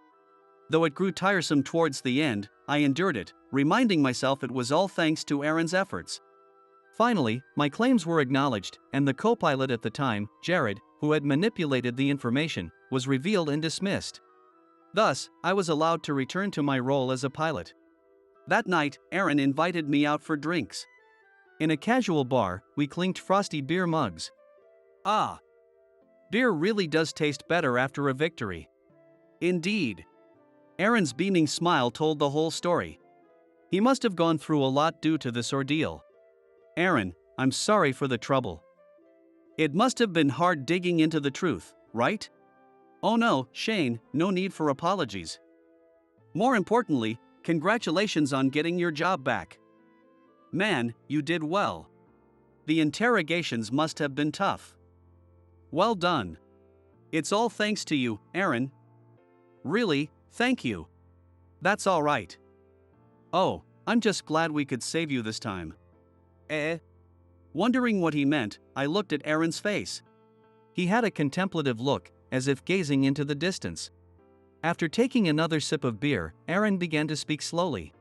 Though it grew tiresome towards the end, I endured it, reminding myself it was all thanks to Aaron's efforts. Finally, my claims were acknowledged, and the co-pilot at the time, Jared, who had manipulated the information, was revealed and dismissed. Thus, I was allowed to return to my role as a pilot. That night, Aaron invited me out for drinks. In a casual bar, we clinked frosty beer mugs. Ah! Beer really does taste better after a victory. Indeed. Aaron's beaming smile told the whole story. He must have gone through a lot due to this ordeal. Aaron, I'm sorry for the trouble. It must have been hard digging into the truth, right? Oh no, Shane, no need for apologies. More importantly, congratulations on getting your job back. Man, you did well. The interrogations must have been tough. Well done. It's all thanks to you, Aaron. Really, thank you. That's all right. Oh, I'm just glad we could save you this time. Wondering what he meant, I looked at Aaron's face. He had a contemplative look, as if gazing into the distance. After taking another sip of beer, Aaron began to speak slowly.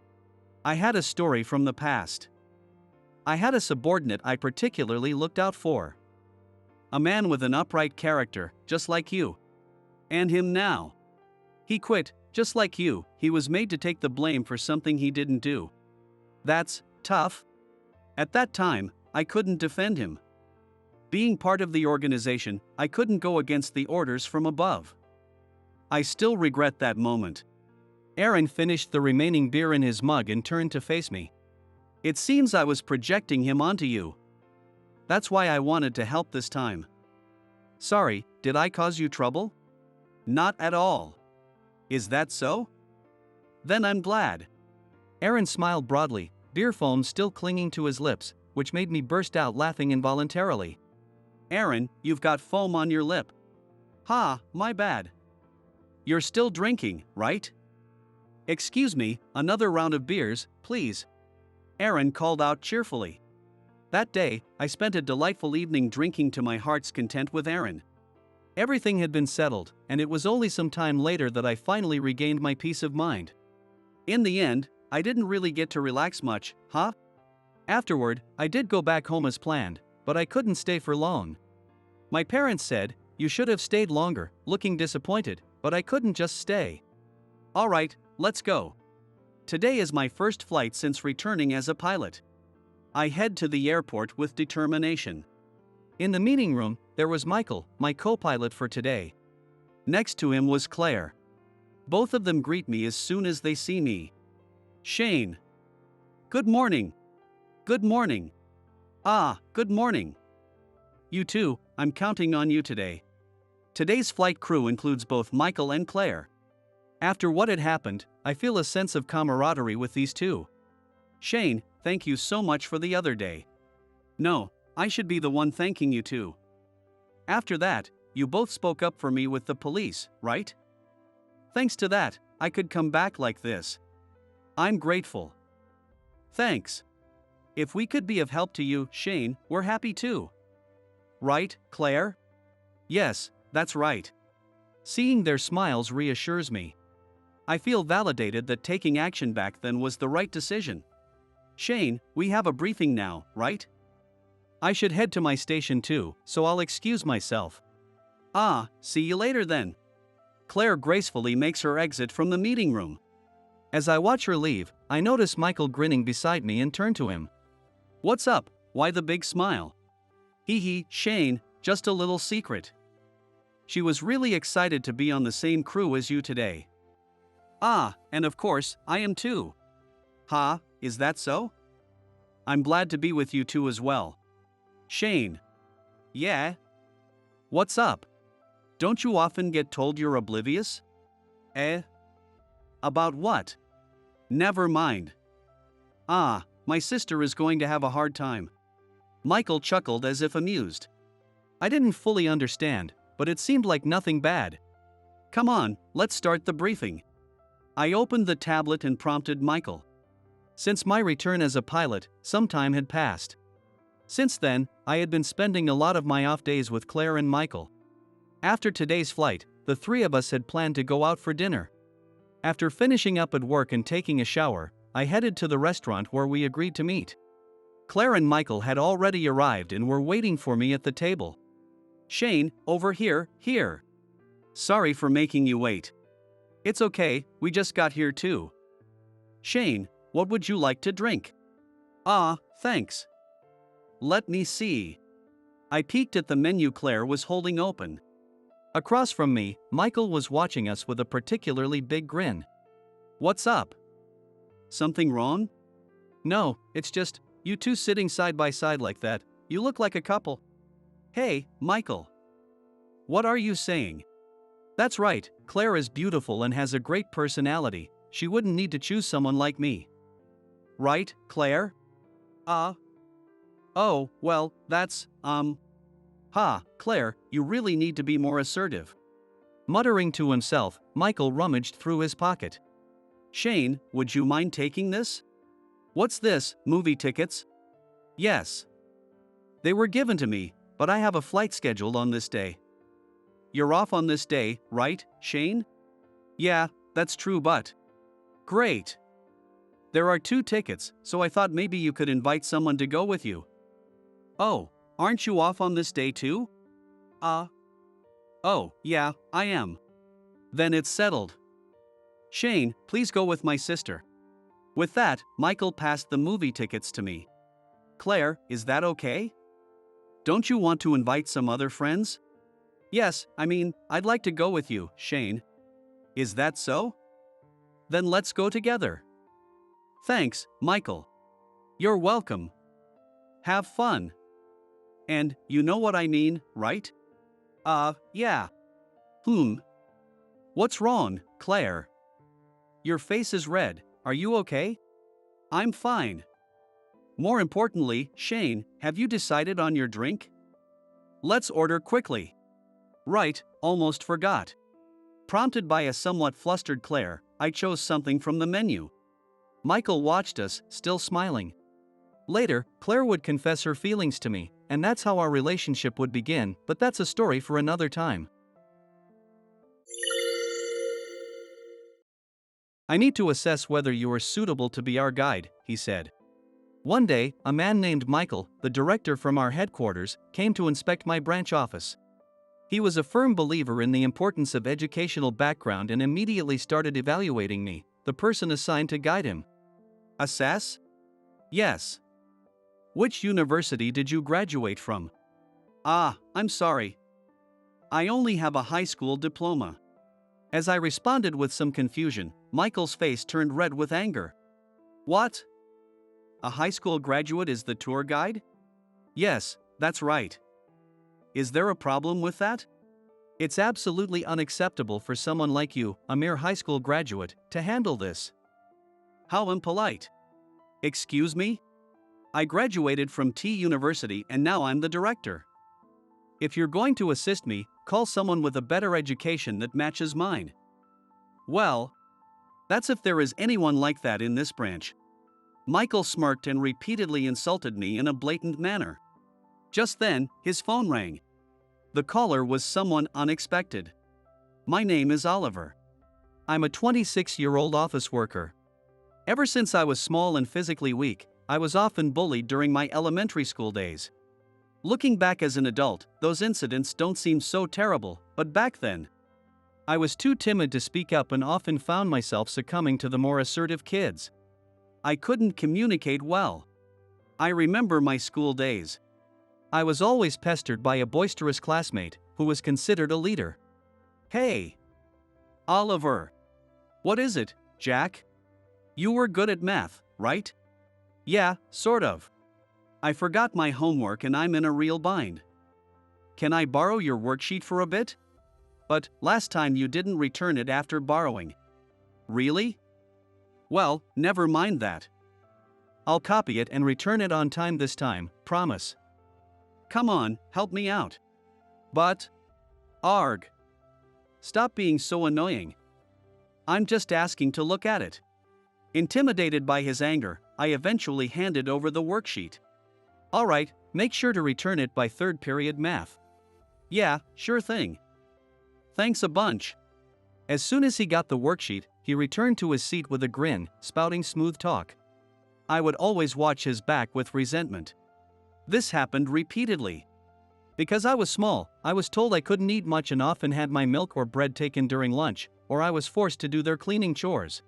I had a story from the past. I had a subordinate I particularly looked out for. A man with an upright character, just like you. And him now. He quit, just like you. He was made to take the blame for something he didn't do. That's tough. At that time, I couldn't defend him. Being part of the organization, I couldn't go against the orders from above. I still regret that moment. Aaron finished the remaining beer in his mug and turned to face me. It seems I was projecting him onto you. That's why I wanted to help this time. Sorry, did I cause you trouble? Not at all. Is that so? Then I'm glad. Aaron smiled broadly, beer foam still clinging to his lips, which made me burst out laughing involuntarily. Aaron, you've got foam on your lip. Ha, my bad. You're still drinking, right? Excuse me, another round of beers, please. Aaron called out cheerfully. That day, I spent a delightful evening drinking to my heart's content with Aaron. Everything had been settled, and it was only some time later that I finally regained my peace of mind. In the end, I didn't really get to relax much, huh? Afterward, I did go back home as planned, but I couldn't stay for long. My parents said, "You should have stayed longer," looking disappointed, but I couldn't just stay. All right, let's go. Today is my first flight since returning as a pilot. I head to the airport with determination. In the meeting room, there was Michael, my co-pilot for today. Next to him was Claire. Both of them greet me as soon as they see me. Shane. Good morning. Good morning. Ah, good morning. You too, I'm counting on you today. Today's flight crew includes both Michael and Claire. After what had happened, I feel a sense of camaraderie with these two. Shane, thank you so much for the other day. No, I should be the one thanking you too. After that, you both spoke up for me with the police, right? Thanks to that, I could come back like this. I'm grateful. Thanks. If we could be of help to you, Shane, we're happy too. Right, Claire? Yes, that's right. Seeing their smiles reassures me. I feel validated that taking action back then was the right decision. Shane, we have a briefing now, right? I should head to my station too, so I'll excuse myself. Ah, see you later then. Claire gracefully makes her exit from the meeting room. As I watch her leave, I notice Michael grinning beside me and turn to him. What's up? Why the big smile? Hee hee, Shane, just a little secret. She was really excited to be on the same crew as you today. Ah, and of course, I am too. Ha, is that so? I'm glad to be with you too as well. Shane. Yeah? What's up? Don't you often get told you're oblivious? About what? Never mind. Ah, my sister is going to have a hard time. Michael chuckled as if amused. I didn't fully understand, but it seemed like nothing bad. Come on, let's start the briefing. I opened the tablet and prompted Michael. Since my return as a pilot, some time had passed. Since then, I had been spending a lot of my off days with Claire and Michael. After today's flight, the three of us had planned to go out for dinner. After finishing up at work and taking a shower, I headed to the restaurant where we agreed to meet. Claire and Michael had already arrived and were waiting for me at the table. Shane, over here. Sorry for making you wait. It's okay, we just got here too. Shane, what would you like to drink? Thanks. Let me see. I peeked at the menu Claire was holding open. Across from me, Michael was watching us with a particularly big grin. What's up? Something wrong? No, it's just, you two sitting side by side like that, you look like a couple. Hey, Michael. What are you saying? That's right, Claire is beautiful and has a great personality, she wouldn't need to choose someone like me. Right, Claire? Oh, well, that's, Claire, you really need to be more assertive. Muttering to himself, Michael rummaged through his pocket. Shane, would you mind taking this? What's this, movie tickets? Yes. They were given to me, but I have a flight scheduled on this day. You're off on this day, right, Shane? Yeah, that's true, but... Great. There are 2 tickets, so I thought maybe you could invite someone to go with you. Oh, aren't you off on this day too? Oh, yeah, I am. Then it's settled. Shane, please go with my sister. With that, Michael passed the movie tickets to me. Claire, is that okay? Don't you want to invite some other friends? Yes, I'd like to go with you, Shane. Is that so? Then let's go together. Thanks, Michael. You're welcome. Have fun. And you know what I mean, right? Yeah. What's wrong, Claire? Your face is red, are you okay? I'm fine. More importantly, Shane, have you decided on your drink? Let's order quickly. Right, almost forgot. Prompted by a somewhat flustered Claire, I chose something from the menu. Michael watched us, still smiling. Later, Claire would confess her feelings to me, and that's how our relationship would begin, but that's a story for another time. I need to assess whether you are suitable to be our guide, he said. One day, a man named Michael, the director from our headquarters, came to inspect my branch office. He was a firm believer in the importance of educational background and immediately started evaluating me, the person assigned to guide him. Assess? Yes. Which university did you graduate from? I'm sorry. I only have a high school diploma. As I responded with some confusion, Michael's face turned red with anger. What? A high school graduate is the tour guide? Yes, that's right. Is there a problem with that? It's absolutely unacceptable for someone like you, a mere high school graduate, to handle this. How impolite. Excuse me? I graduated from T University and now I'm the director. If you're going to assist me, call someone with a better education that matches mine. Well, that's if there is anyone like that in this branch. Michael smirked and repeatedly insulted me in a blatant manner. Just then, his phone rang. The caller was someone unexpected. My name is Oliver. I'm a 26-year-old office worker. Ever since I was small and physically weak, I was often bullied during my elementary school days. Looking back as an adult, those incidents don't seem so terrible, but back then, I was too timid to speak up and often found myself succumbing to the more assertive kids. I couldn't communicate well. I remember my school days. I was always pestered by a boisterous classmate who was considered a leader. Hey! Oliver! What is it, Jack? You were good at math, right? Yeah, sort of. I forgot my homework and I'm in a real bind. Can I borrow your worksheet for a bit? But last time you didn't return it after borrowing. Really? Well, never mind that. I'll copy it and return it on time this time, promise. Come on, help me out. But, arg. Stop being so annoying. I'm just asking to look at it. Intimidated by his anger, I eventually handed over the worksheet. Alright, make sure to return it by third period math. Yeah, sure thing. Thanks a bunch. As soon as he got the worksheet, he returned to his seat with a grin, spouting smooth talk. I would always watch his back with resentment. This happened repeatedly. Because I was small, I was told I couldn't eat much and often had my milk or bread taken during lunch, or I was forced to do their cleaning chores.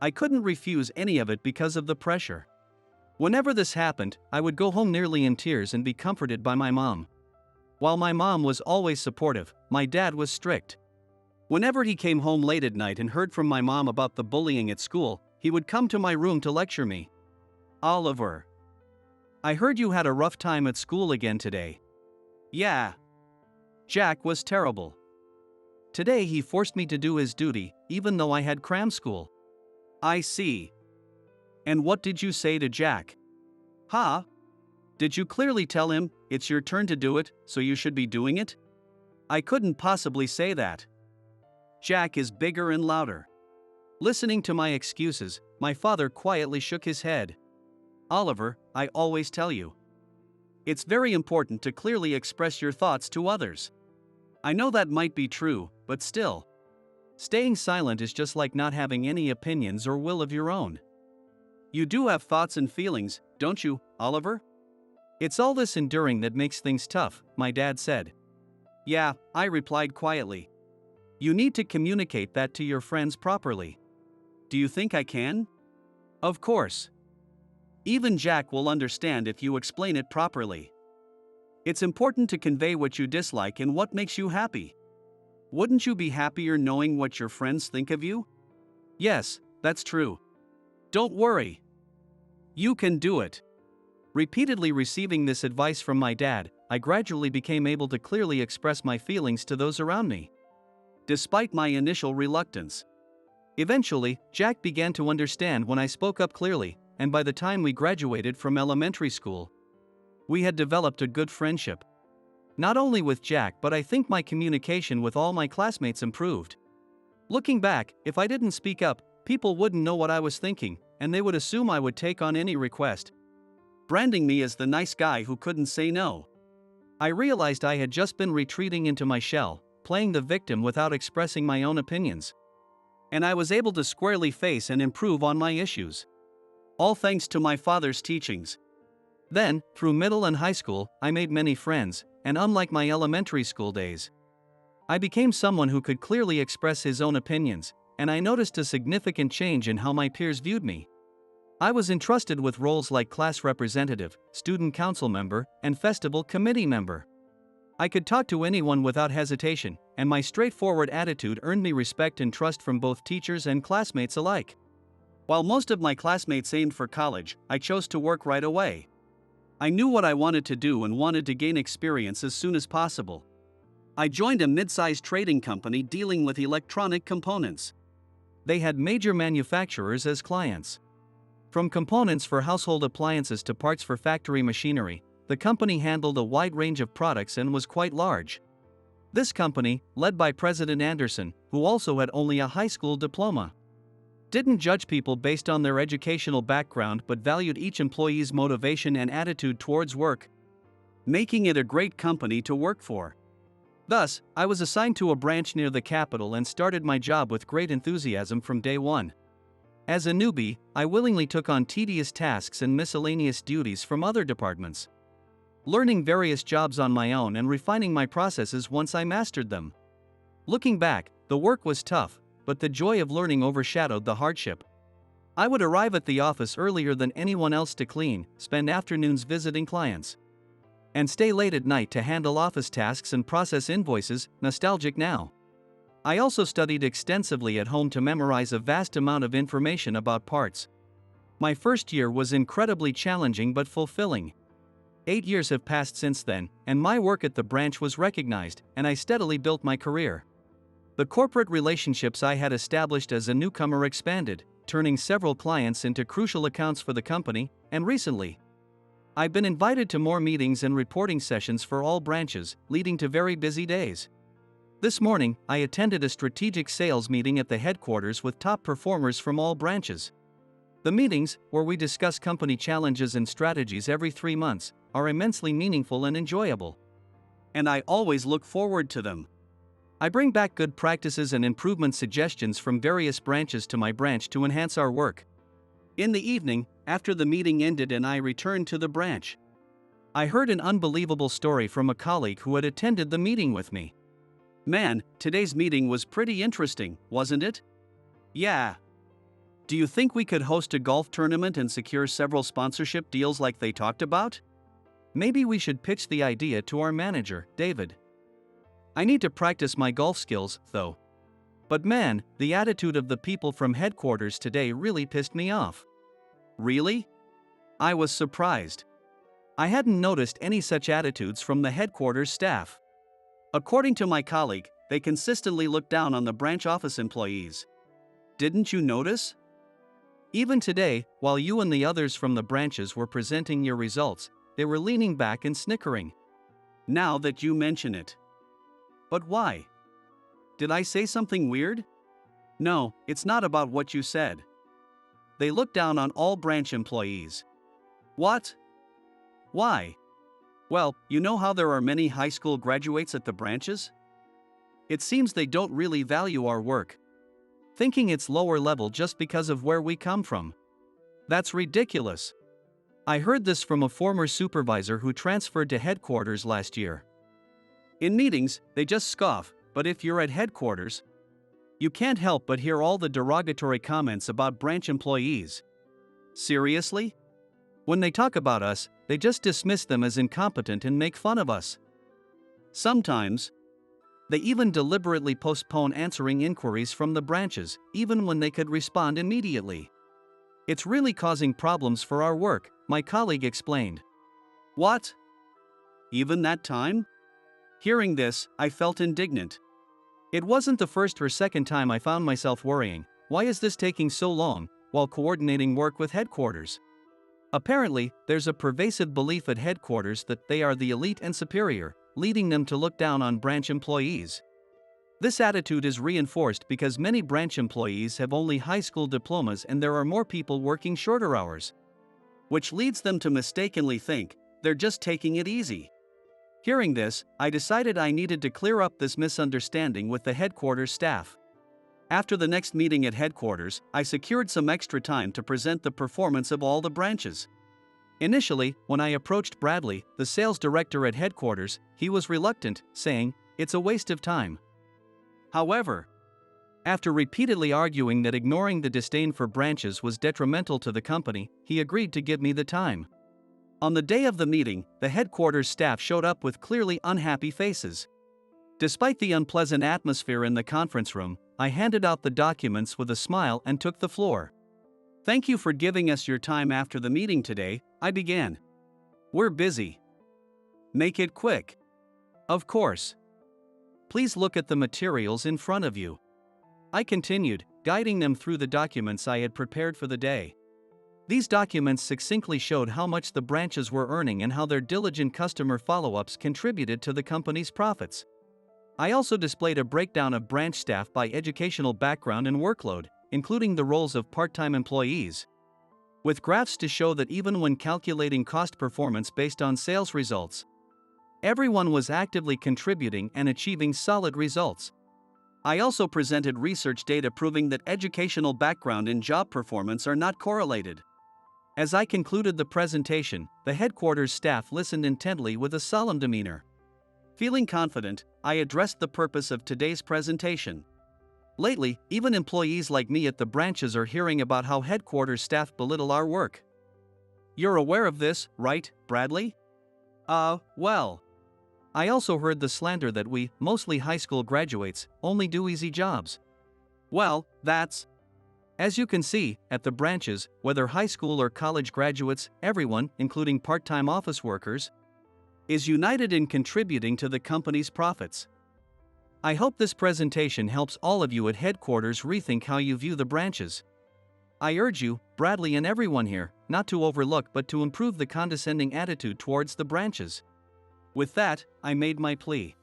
I couldn't refuse any of it because of the pressure. Whenever this happened, I would go home nearly in tears and be comforted by my mom. While my mom was always supportive, my dad was strict. Whenever he came home late at night and heard from my mom about the bullying at school, he would come to my room to lecture me. Oliver, I heard you had a rough time at school again today. Yeah. Jack was terrible. Today he forced me to do his duty, even though I had cram school. I see. And what did you say to Jack? Huh? Did you clearly tell him, it's your turn to do it, so you should be doing it? I couldn't possibly say that. Jack is bigger and louder. Listening to my excuses, my father quietly shook his head. Oliver, I always tell you. It's very important to clearly express your thoughts to others. I know that might be true, but still. Staying silent is just like not having any opinions or will of your own. You do have thoughts and feelings, don't you, Oliver? It's all this enduring that makes things tough, my dad said. Yeah, I replied quietly. You need to communicate that to your friends properly. Do you think I can? Of course. Even Jack will understand if you explain it properly. It's important to convey what you dislike and what makes you happy. Wouldn't you be happier knowing what your friends think of you? Yes, that's true. Don't worry. You can do it. Repeatedly receiving this advice from my dad, I gradually became able to clearly express my feelings to those around me. Despite my initial reluctance. Eventually, Jack began to understand when I spoke up clearly, and by the time we graduated from elementary school, we had developed a good friendship. Not only with Jack, but I think my communication with all my classmates improved. Looking back, if I didn't speak up, people wouldn't know what I was thinking, and they would assume I would take on any request, branding me as the nice guy who couldn't say no. I realized I had just been retreating into my shell, playing the victim without expressing my own opinions. And I was able to squarely face and improve on my issues. All thanks to my father's teachings. Then, through middle and high school, I made many friends, and unlike my elementary school days, I became someone who could clearly express his own opinions, and I noticed a significant change in how my peers viewed me. I was entrusted with roles like class representative, student council member, and festival committee member. I could talk to anyone without hesitation, and my straightforward attitude earned me respect and trust from both teachers and classmates alike. While most of my classmates aimed for college, I chose to work right away. I knew what I wanted to do and wanted to gain experience as soon as possible. I joined a mid-sized trading company dealing with electronic components. They had major manufacturers as clients. From components for household appliances to parts for factory machinery, the company handled a wide range of products and was quite large. This company, led by President Anderson, who also had only a high school diploma, didn't judge people based on their educational background but valued each employee's motivation and attitude towards work, making it a great company to work for. Thus, I was assigned to a branch near the capital and started my job with great enthusiasm from day one. As a newbie, I willingly took on tedious tasks and miscellaneous duties from other departments, learning various jobs on my own and refining my processes once I mastered them. Looking back, the work was tough, but the joy of learning overshadowed the hardship. I would arrive at the office earlier than anyone else to clean, spend afternoons visiting clients, and stay late at night to handle office tasks and process invoices, nostalgic now. I also studied extensively at home to memorize a vast amount of information about parts. My first year was incredibly challenging but fulfilling. 8 years have passed since then, and my work at the branch was recognized, and I steadily built my career. The corporate relationships I had established as a newcomer expanded, turning several clients into crucial accounts for the company, and recently, I've been invited to more meetings and reporting sessions for all branches, leading to very busy days. This morning, I attended a strategic sales meeting at the headquarters with top performers from all branches. The meetings, where we discuss company challenges and strategies every 3 months, are immensely meaningful and enjoyable. And I always look forward to them. I bring back good practices and improvement suggestions from various branches to my branch to enhance our work. In the evening, after the meeting ended and I returned to the branch, I heard an unbelievable story from a colleague who had attended the meeting with me. Man, today's meeting was pretty interesting, wasn't it? Yeah. Do you think we could host a golf tournament and secure several sponsorship deals like they talked about? Maybe we should pitch the idea to our manager, David. I need to practice my golf skills, though. But man, the attitude of the people from headquarters today really pissed me off. Really? I was surprised. I hadn't noticed any such attitudes from the headquarters staff. According to my colleague, they consistently look down on the branch office employees. Didn't you notice? Even today, while you and the others from the branches were presenting your results, they were leaning back and snickering. Now that you mention it. But why? Did I say something weird? No, it's not about what you said. They look down on all branch employees. What? Why? Well, you know how there are many high school graduates at the branches? It seems they don't really value our work, thinking it's lower level just because of where we come from. That's ridiculous. I heard this from a former supervisor who transferred to headquarters last year. In meetings, they just scoff, but if you're at headquarters, you can't help but hear all the derogatory comments about branch employees. Seriously? When they talk about us, they just dismiss them as incompetent and make fun of us. Sometimes, they even deliberately postpone answering inquiries from the branches, even when they could respond immediately. It's really causing problems for our work, my colleague explained. What? Even that time? Hearing this, I felt indignant. It wasn't the first or second time I found myself worrying, why is this taking so long, while coordinating work with headquarters? Apparently, there's a pervasive belief at headquarters that they are the elite and superior, leading them to look down on branch employees. This attitude is reinforced because many branch employees have only high school diplomas and there are more people working shorter hours, which leads them to mistakenly think they're just taking it easy. Hearing this, I decided I needed to clear up this misunderstanding with the headquarters staff. After the next meeting at headquarters, I secured some extra time to present the performance of all the branches. Initially, when I approached Bradley, the sales director at headquarters, he was reluctant, saying, "It's a waste of time." However, after repeatedly arguing that ignoring the disdain for branches was detrimental to the company, he agreed to give me the time. On the day of the meeting, the headquarters staff showed up with clearly unhappy faces. Despite the unpleasant atmosphere in the conference room, I handed out the documents with a smile and took the floor. "Thank you for giving us your time after the meeting today," I began. "We're busy. Make it quick." "Of course. Please look at the materials in front of you." I continued, guiding them through the documents I had prepared for the day. These documents succinctly showed how much the branches were earning and how their diligent customer follow-ups contributed to the company's profits. I also displayed a breakdown of branch staff by educational background and workload, including the roles of part-time employees, with graphs to show that even when calculating cost performance based on sales results, everyone was actively contributing and achieving solid results. I also presented research data proving that educational background and job performance are not correlated. As I concluded the presentation, the headquarters staff listened intently with a solemn demeanor. Feeling confident, I addressed the purpose of today's presentation. Lately, even employees like me at the branches are hearing about how headquarters staff belittle our work. You're aware of this, right, Bradley? Well. I also heard the slander that we, mostly high school graduates, only do easy jobs. Well, that's... As you can see, at the branches, whether high school or college graduates, everyone, including part-time office workers, is united in contributing to the company's profits. I hope this presentation helps all of you at headquarters rethink how you view the branches. I urge you, Bradley and everyone here, not to overlook but to improve the condescending attitude towards the branches. With that, I made my plea.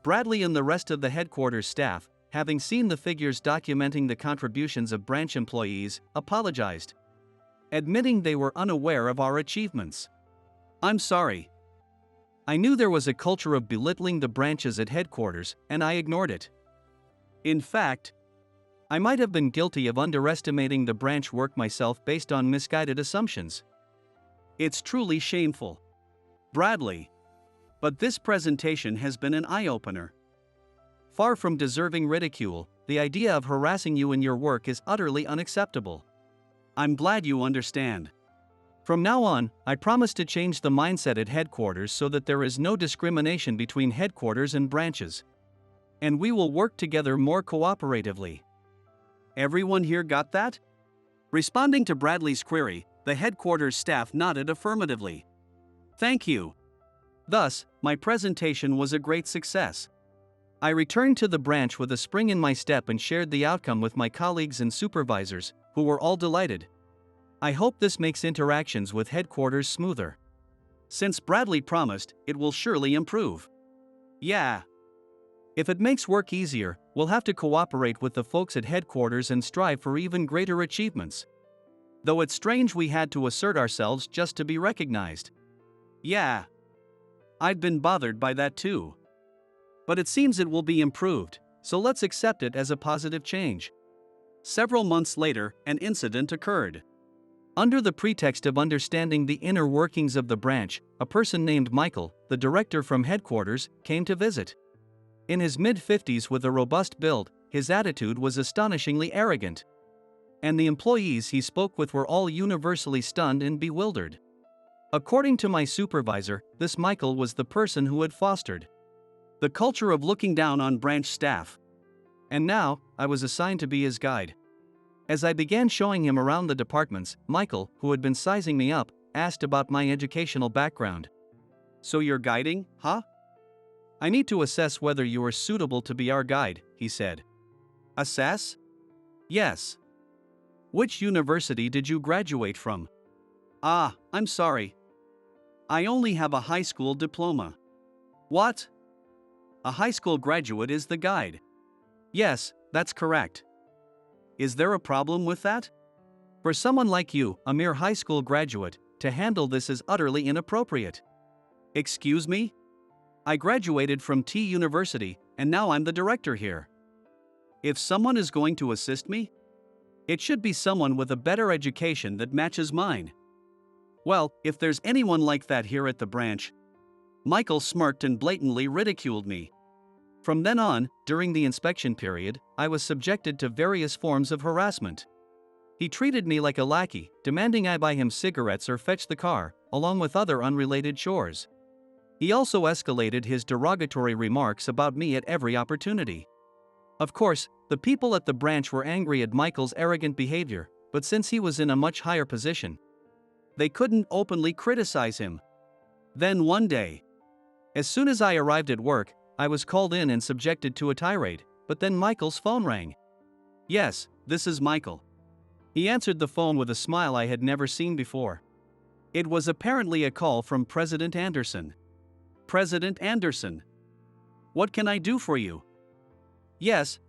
Bradley and the rest of the headquarters staff, having seen the figures documenting the contributions of branch employees, apologized, admitting they were unaware of our achievements. "I'm sorry. I knew there was a culture of belittling the branches at headquarters, and I ignored it. In fact, I might have been guilty of underestimating the branch work myself based on misguided assumptions. It's truly shameful, Bradley. But this presentation has been an eye-opener. Far from deserving ridicule, the idea of harassing you in your work is utterly unacceptable. I'm glad you understand. From now on, I promise to change the mindset at headquarters so that there is no discrimination between headquarters and branches. And we will work together more cooperatively." Everyone here got that? Responding to Bradley's query, the headquarters staff nodded affirmatively. Thank you. Thus, my presentation was a great success. I returned to the branch with a spring in my step and shared the outcome with my colleagues and supervisors, who were all delighted. I hope this makes interactions with headquarters smoother. Since Bradley promised, it will surely improve. Yeah. If it makes work easier, we'll have to cooperate with the folks at headquarters and strive for even greater achievements. Though it's strange we had to assert ourselves just to be recognized. Yeah. I'd been bothered by that too. But it seems it will be improved, so let's accept it as a positive change. Several months later, an incident occurred. Under the pretext of understanding the inner workings of the branch, a person named Michael, the director from headquarters, came to visit. In his mid-50s with a robust build, his attitude was astonishingly arrogant. And the employees he spoke with were all universally stunned and bewildered. According to my supervisor, this Michael was the person who had fostered the culture of looking down on branch staff. And now, I was assigned to be his guide. As I began showing him around the departments, Michael, who had been sizing me up, asked about my educational background. So you're guiding, huh? I need to assess whether you are suitable to be our guide, he said. Assess? Yes. Which university did you graduate from? Ah, I'm sorry. I only have a high school diploma. What? A high school graduate is the guide. Yes, that's correct. Is there a problem with that? For someone like you, a mere high school graduate, to handle this is utterly inappropriate. Excuse me? I graduated from T University, and now I'm the director here. If someone is going to assist me, it should be someone with a better education that matches mine. Well, if there's anyone like that here at the branch. Michael smirked and blatantly ridiculed me. From then on, during the inspection period, I was subjected to various forms of harassment. He treated me like a lackey, demanding I buy him cigarettes or fetch the car, along with other unrelated chores. He also escalated his derogatory remarks about me at every opportunity. Of course, the people at the branch were angry at Michael's arrogant behavior, but since he was in a much higher position, they couldn't openly criticize him. Then one day, as soon as I arrived at work, I was called in and subjected to a tirade, but then Michael's phone rang. Yes, this is Michael. He answered the phone with a smile I had never seen before. It was apparently a call from President Anderson. President Anderson. What can I do for you? Yes.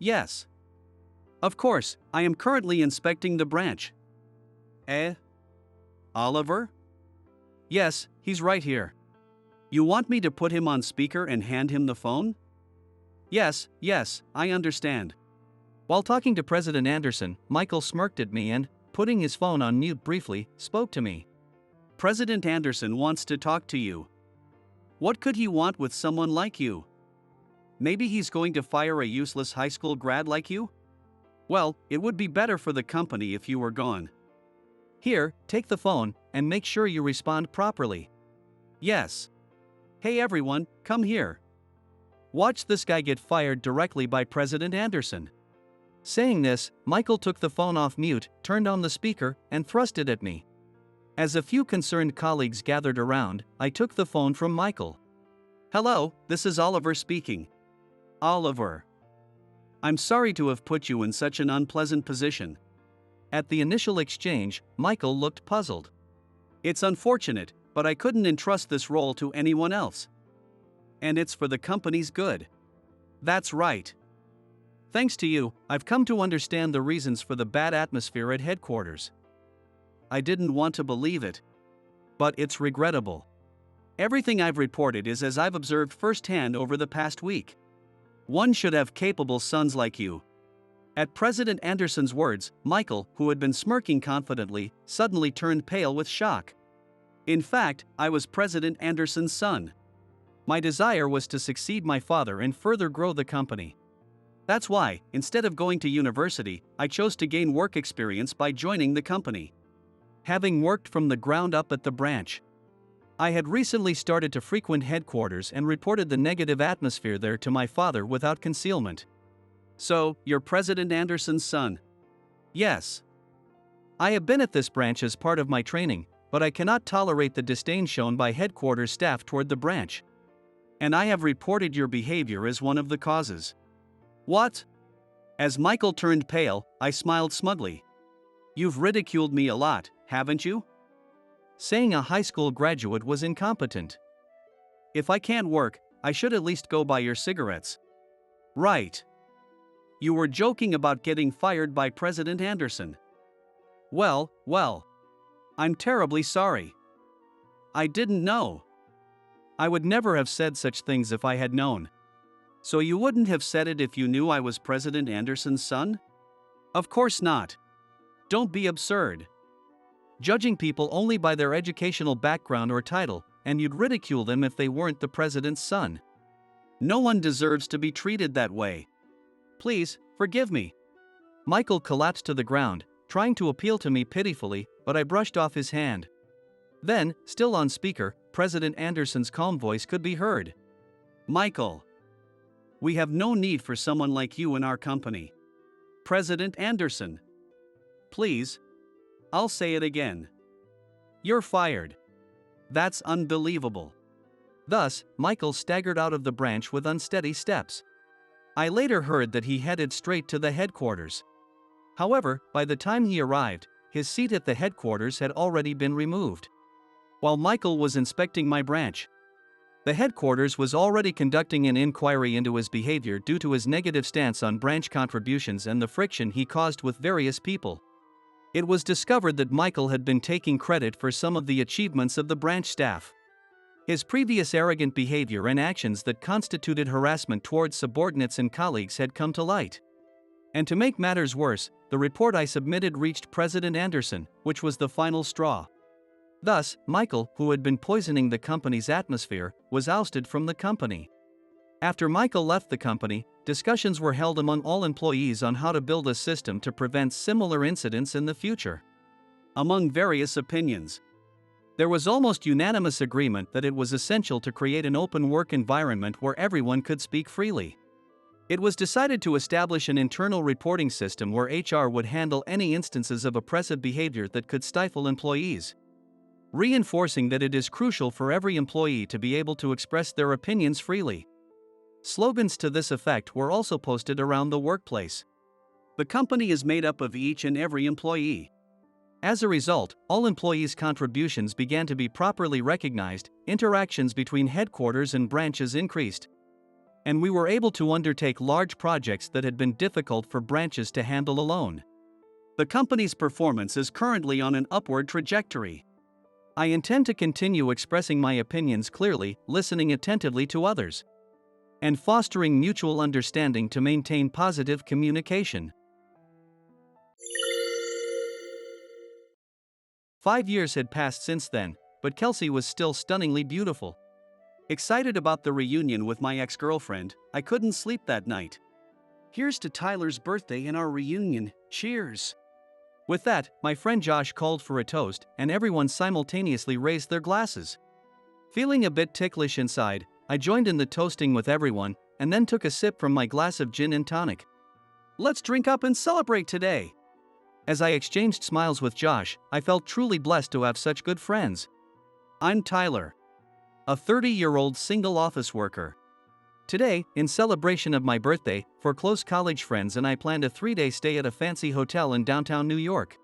Of course, I am currently inspecting the branch. Oliver? Yes, he's right here. You want me to put him on speaker and hand him the phone? Yes, I understand. While talking to President Anderson, Michael smirked at me and, putting his phone on mute briefly, spoke to me. President Anderson wants to talk to you. What could he want with someone like you? Maybe he's going to fire a useless high school grad like you? Well, it would be better for the company if you were gone. Here, take the phone, and make sure you respond properly. Yes. Hey everyone, come here. Watch this guy get fired directly by President Anderson. Saying this, Michael took the phone off mute, turned on the speaker, and thrust it at me. As a few concerned colleagues gathered around, I took the phone from Michael. Hello, this is Oliver speaking. Oliver. I'm sorry to have put you in such an unpleasant position. At the initial exchange, Michael looked puzzled. It's unfortunate, but I couldn't entrust this role to anyone else. And it's for the company's good. That's right. Thanks to you, I've come to understand the reasons for the bad atmosphere at headquarters. I didn't want to believe it. But it's regrettable. Everything I've reported is as I've observed firsthand over the past week. One should have capable sons like you. At President Anderson's words, Michael, who had been smirking confidently, suddenly turned pale with shock. In fact, I was President Anderson's son. My desire was to succeed my father and further grow the company. That's why, instead of going to university, I chose to gain work experience by joining the company. Having worked from the ground up at the branch, I had recently started to frequent headquarters and reported the negative atmosphere there to my father without concealment. So, you're President Anderson's son? Yes. I have been at this branch as part of my training, but I cannot tolerate the disdain shown by headquarters staff toward the branch. And I have reported your behavior as one of the causes. What? As Michael turned pale, I smiled smugly. You've ridiculed me a lot, haven't you? Saying a high school graduate was incompetent. If I can't work, I should at least go buy your cigarettes. Right. You were joking about getting fired by President Anderson. Well, I'm terribly sorry. I didn't know. I would never have said such things if I had known. So you wouldn't have said it if you knew I was President Anderson's son? Of course not. Don't be absurd. Judging people only by their educational background or title, and you'd ridicule them if they weren't the president's son. No one deserves to be treated that way. Please, forgive me. Michael collapsed to the ground, trying to appeal to me pitifully, but I brushed off his hand. Then, still on speaker, President Anderson's calm voice could be heard. Michael. We have no need for someone like you in our company. President Anderson. Please. I'll say it again. You're fired. That's unbelievable. Thus, Michael staggered out of the branch with unsteady steps. I later heard that he headed straight to the headquarters. However, by the time he arrived, his seat at the headquarters had already been removed. While Michael was inspecting my branch, the headquarters was already conducting an inquiry into his behavior due to his negative stance on branch contributions and the friction he caused with various people. It was discovered that Michael had been taking credit for some of the achievements of the branch staff. His previous arrogant behavior and actions that constituted harassment towards subordinates and colleagues had come to light. And to make matters worse, the report I submitted reached President Anderson, which was the final straw. Thus, Michael, who had been poisoning the company's atmosphere, was ousted from the company. After Michael left the company, discussions were held among all employees on how to build a system to prevent similar incidents in the future. Among various opinions, there was almost unanimous agreement that it was essential to create an open work environment where everyone could speak freely. It was decided to establish an internal reporting system where HR would handle any instances of oppressive behavior that could stifle employees, reinforcing that it is crucial for every employee to be able to express their opinions freely. Slogans to this effect were also posted around the workplace. The company is made up of each and every employee. As a result, all employees' contributions began to be properly recognized, interactions between headquarters and branches increased, and we were able to undertake large projects that had been difficult for branches to handle alone. The company's performance is currently on an upward trajectory. I intend to continue expressing my opinions clearly, listening attentively to others, and fostering mutual understanding to maintain positive communication. 5 years had passed since then, but Kelsey was still stunningly beautiful. Excited about the reunion with my ex-girlfriend, I couldn't sleep that night. Here's to Tyler's birthday and our reunion, cheers! With that, my friend Josh called for a toast, and everyone simultaneously raised their glasses. Feeling a bit ticklish inside, I joined in the toasting with everyone, and then took a sip from my glass of gin and tonic. Let's drink up and celebrate today! As I exchanged smiles with Josh, I felt truly blessed to have such good friends. I'm Tyler, a 30-year-old single office worker. Today, in celebration of my birthday, for close college friends and I planned a 3-day stay at a fancy hotel in downtown New York.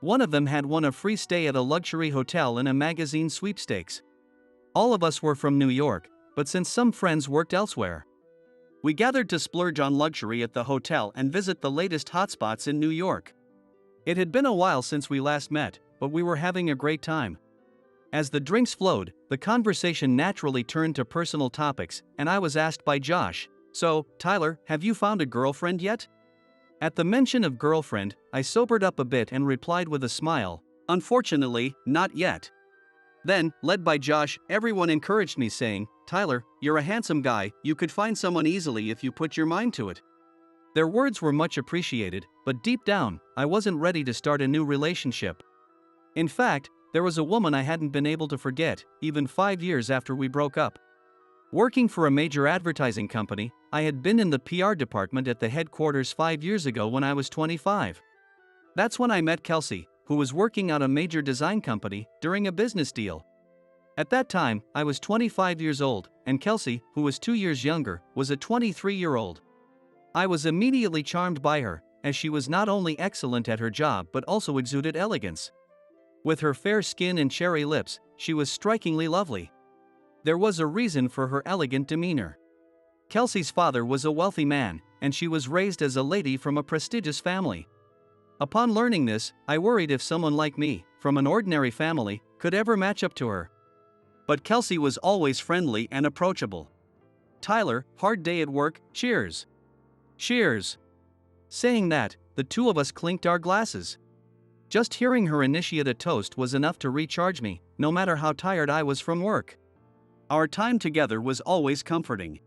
One of them had won a free stay at a luxury hotel in a magazine sweepstakes. All of us were from New York, but since some friends worked elsewhere, we gathered to splurge on luxury at the hotel and visit the latest hotspots in New York. It had been a while since we last met, but we were having a great time. As the drinks flowed, the conversation naturally turned to personal topics, and I was asked by Josh, "So, Tyler, have you found a girlfriend yet?" At the mention of girlfriend, I sobered up a bit and replied with a smile, "Unfortunately, not yet." Then, led by Josh, everyone encouraged me, saying, "Tyler, you're a handsome guy, you could find someone easily if you put your mind to it." Their words were much appreciated, but deep down, I wasn't ready to start a new relationship. In fact, there was a woman I hadn't been able to forget, even 5 years after we broke up. Working for a major advertising company, I had been in the PR department at the headquarters 5 years ago when I was 25. That's when I met Kelsey, who was working at a major design company, during a business deal. At that time, I was 25 years old, and Kelsey, who was 2 years younger, was a 23-year-old. I was immediately charmed by her, as she was not only excellent at her job but also exuded elegance. With her fair skin and cherry lips, she was strikingly lovely. There was a reason for her elegant demeanor. Kelsey's father was a wealthy man, and she was raised as a lady from a prestigious family. Upon learning this, I worried if someone like me, from an ordinary family, could ever match up to her. But Kelsey was always friendly and approachable. "Tyler, hard day at work, cheers." "Cheers." Saying that, the two of us clinked our glasses. Just hearing her initiate a toast was enough to recharge me, no matter how tired I was from work. Our time together was always comforting.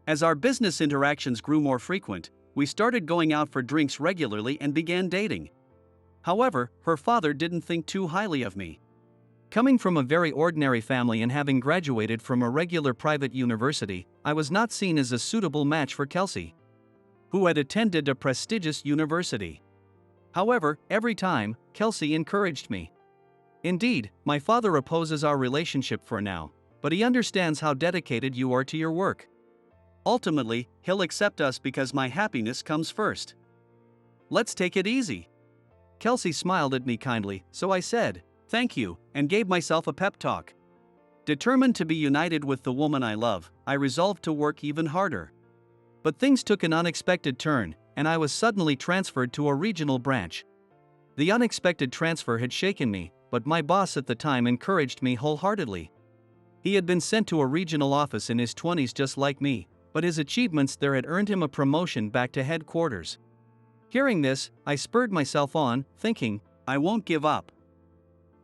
As our business interactions grew more frequent, we started going out for drinks regularly and began dating. However, her father didn't think too highly of me. Coming from a very ordinary family and having graduated from a regular private university, I was not seen as a suitable match for Kelsey, who had attended a prestigious university. However, every time, Kelsey encouraged me. Indeed, my father opposes our relationship for now, but he understands how dedicated you are to your work. Ultimately, he'll accept us because my happiness comes first. Let's take it easy. Kelsey smiled at me kindly, so I said, "Thank you," and gave myself a pep talk. Determined to be united with the woman I love, I resolved to work even harder. But things took an unexpected turn, and I was suddenly transferred to a regional branch. The unexpected transfer had shaken me, but my boss at the time encouraged me wholeheartedly. He had been sent to a regional office in his 20s just like me, but his achievements there had earned him a promotion back to headquarters. Hearing this, I spurred myself on, thinking, I won't give up.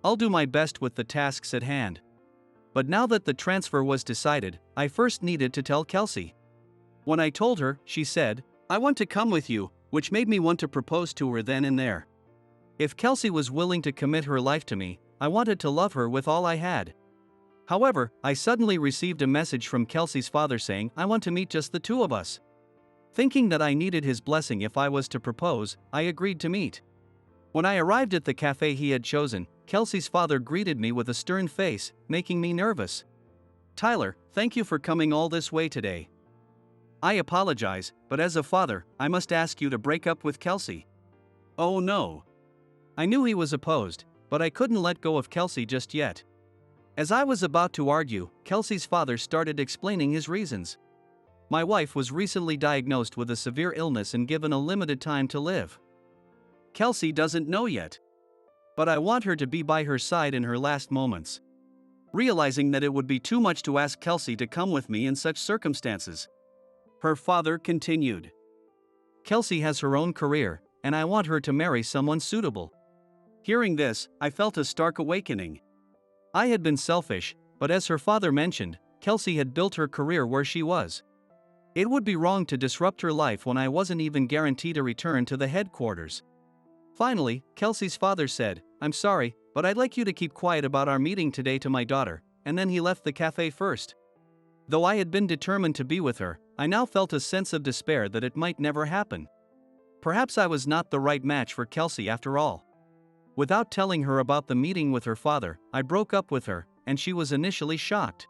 I'll do my best with the tasks at hand. But now that the transfer was decided, I first needed to tell Kelsey. When I told her, she said, "I want to come with you," which made me want to propose to her then and there. If Kelsey was willing to commit her life to me, I wanted to love her with all I had. However, I suddenly received a message from Kelsey's father saying, "I want to meet just the two of us." Thinking that I needed his blessing if I was to propose, I agreed to meet. When I arrived at the cafe he had chosen, Kelsey's father greeted me with a stern face, making me nervous. "Tyler, thank you for coming all this way today. I apologize, but as a father, I must ask you to break up with Kelsey." Oh no. I knew he was opposed, but I couldn't let go of Kelsey just yet. As I was about to argue, Kelsey's father started explaining his reasons. My wife was recently diagnosed with a severe illness and given a limited time to live. Kelsey doesn't know yet. But I want her to be by her side in her last moments. Realizing that it would be too much to ask Kelsey to come with me in such circumstances, her father continued. Kelsey has her own career, and I want her to marry someone suitable. Hearing this, I felt a stark awakening. I had been selfish, but as her father mentioned, Kelsey had built her career where she was. It would be wrong to disrupt her life when I wasn't even guaranteed a return to the headquarters. Finally, Kelsey's father said, "I'm sorry, but I'd like you to keep quiet about our meeting today to my daughter," and then he left the cafe first. Though I had been determined to be with her, I now felt a sense of despair that it might never happen. Perhaps I was not the right match for Kelsey after all. Without telling her about the meeting with her father, I broke up with her, and she was initially shocked.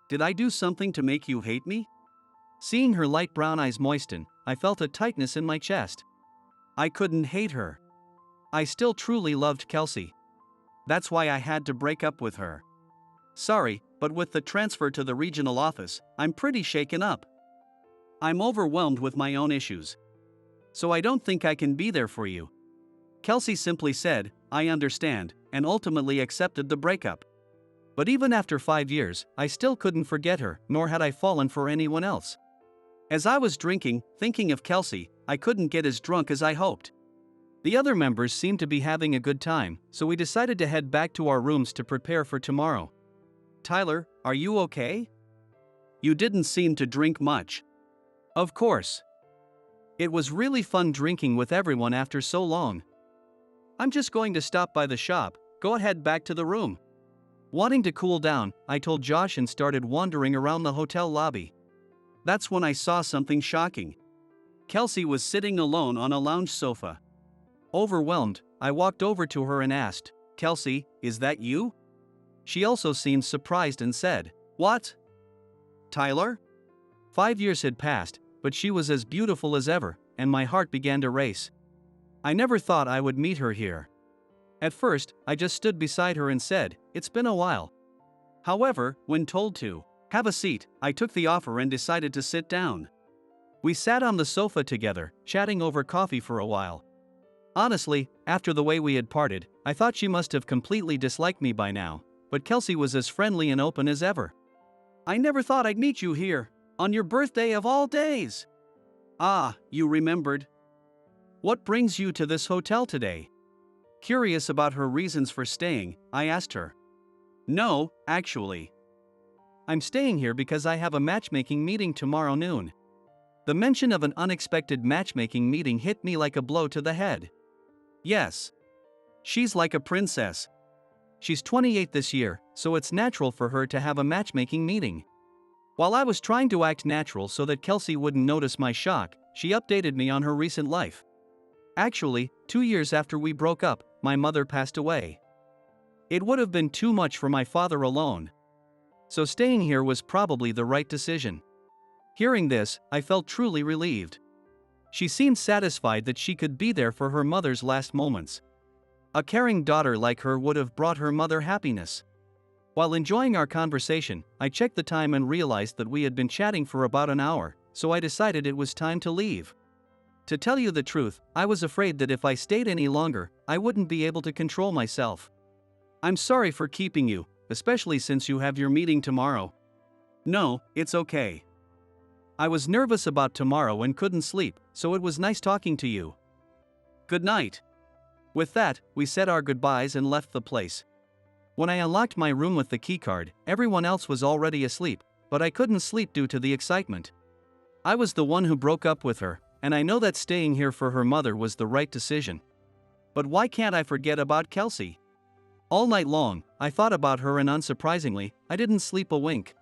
"Did I do something to make you hate me?" Seeing her light brown eyes moisten, I felt a tightness in my chest. I couldn't hate her. I still truly loved Kelsey. That's why I had to break up with her. Sorry, but with the transfer to the regional office, I'm pretty shaken up. I'm overwhelmed with my own issues. So I don't think I can be there for you. Kelsey simply said, I understand, and ultimately accepted the breakup. But even after 5 years, I still couldn't forget her, nor had I fallen for anyone else. As I was drinking, thinking of Kelsey, I couldn't get as drunk as I hoped. The other members seemed to be having a good time, so we decided to head back to our rooms to prepare for tomorrow. Tyler, are you okay? You didn't seem to drink much. Of course. It was really fun drinking with everyone after so long. I'm just going to stop by the shop, go ahead back to the room. Wanting to cool down, I told Josh and started wandering around the hotel lobby. That's when I saw something shocking. Kelsey was sitting alone on a lounge sofa. Overwhelmed, I walked over to her and asked, Kelsey, is that you? She also seemed surprised and said, What? Tyler? 5 years had passed, but she was as beautiful as ever, and my heart began to race. I never thought I would meet her here. At first, I just stood beside her and said, It's been a while. However, when told to have a seat, I took the offer and decided to sit down. We sat on the sofa together, chatting over coffee for a while. Honestly, after the way we had parted, I thought she must have completely disliked me by now, but Kelsey was as friendly and open as ever. I never thought I'd meet you here, on your birthday of all days. Ah, you remembered. What brings you to this hotel today? Curious about her reasons for staying, I asked her. No, actually. I'm staying here because I have a matchmaking meeting tomorrow noon. The mention of an unexpected matchmaking meeting hit me like a blow to the head. Yes. She's like a princess. She's 28 this year, so it's natural for her to have a matchmaking meeting. While I was trying to act natural so that Kelsey wouldn't notice my shock, she updated me on her recent life. Actually, 2 years after we broke up, my mother passed away. It would have been too much for my father alone. So staying here was probably the right decision. Hearing this, I felt truly relieved. She seemed satisfied that she could be there for her mother's last moments. A caring daughter like her would have brought her mother happiness. While enjoying our conversation, I checked the time and realized that we had been chatting for about an hour, so I decided it was time to leave. To tell you the truth, I was afraid that if I stayed any longer, I wouldn't be able to control myself. I'm sorry for keeping you, especially since you have your meeting tomorrow. No, it's okay. I was nervous about tomorrow and couldn't sleep, so it was nice talking to you. Good night. With that, we said our goodbyes and left the place. When I unlocked my room with the keycard, everyone else was already asleep, but I couldn't sleep due to the excitement. I was the one who broke up with her, and I know that staying here for her mother was the right decision. But why can't I forget about Kelsey? All night long, I thought about her and unsurprisingly, I didn't sleep a wink.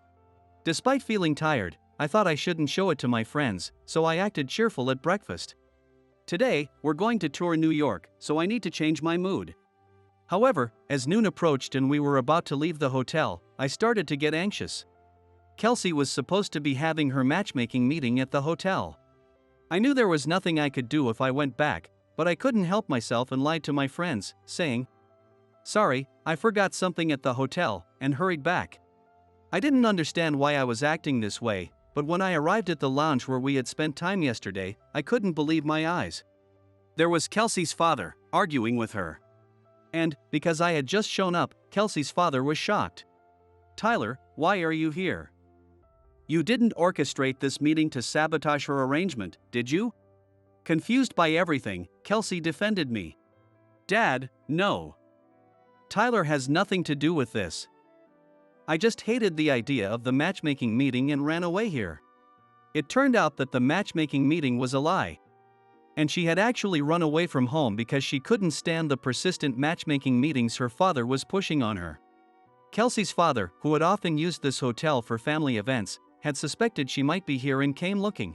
Despite feeling tired, I thought I shouldn't show it to my friends, so I acted cheerful at breakfast. Today, we're going to tour New York, so I need to change my mood. However, as noon approached and we were about to leave the hotel, I started to get anxious. Kelsey was supposed to be having her matchmaking meeting at the hotel. I knew there was nothing I could do if I went back, but I couldn't help myself and lied to my friends, saying, Sorry, I forgot something at the hotel, and hurried back. I didn't understand why I was acting this way, but when I arrived at the lounge where we had spent time yesterday, I couldn't believe my eyes. There was Kelsey's father, arguing with her. And, because I had just shown up, Kelsey's father was shocked. Tyler, why are you here? You didn't orchestrate this meeting to sabotage her arrangement, did you? Confused by everything, Kelsey defended me. Dad, no. Tyler has nothing to do with this. I just hated the idea of the matchmaking meeting and ran away here. It turned out that the matchmaking meeting was a lie. And she had actually run away from home because she couldn't stand the persistent matchmaking meetings her father was pushing on her. Kelsey's father, who had often used this hotel for family events, had suspected she might be here and came looking.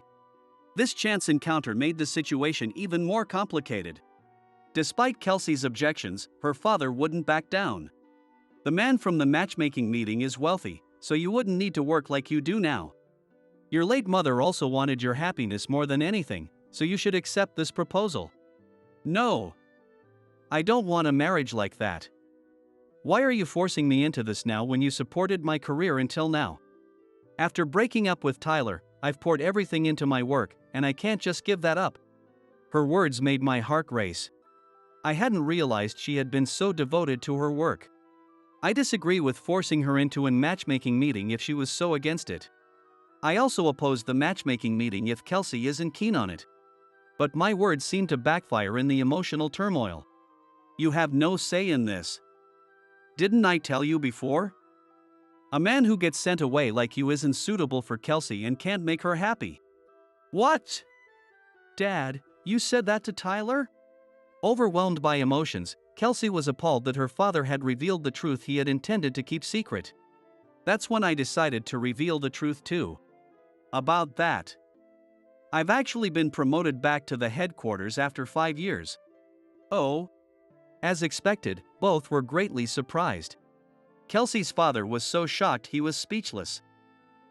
This chance encounter made the situation even more complicated. Despite Kelsey's objections, her father wouldn't back down. The man from the matchmaking meeting is wealthy, so you wouldn't need to work like you do now. Your late mother also wanted your happiness more than anything, so you should accept this proposal. No. I don't want a marriage like that. Why are you forcing me into this now when you supported my career until now? After breaking up with Tyler, I've poured everything into my work, and I can't just give that up. Her words made my heart race. I hadn't realized she had been so devoted to her work. I disagree with forcing her into a matchmaking meeting if she was so against it. I also oppose the matchmaking meeting if Kelsey isn't keen on it. But my words seem to backfire in the emotional turmoil. You have no say in this. Didn't I tell you before? A man who gets sent away like you isn't suitable for Kelsey and can't make her happy. What? Dad, you said that to Tyler? Overwhelmed by emotions, Kelsey was appalled that her father had revealed the truth he had intended to keep secret. That's when I decided to reveal the truth too. About that. I've actually been promoted back to the headquarters after 5 years. Oh. As expected, both were greatly surprised. Kelsey's father was so shocked he was speechless.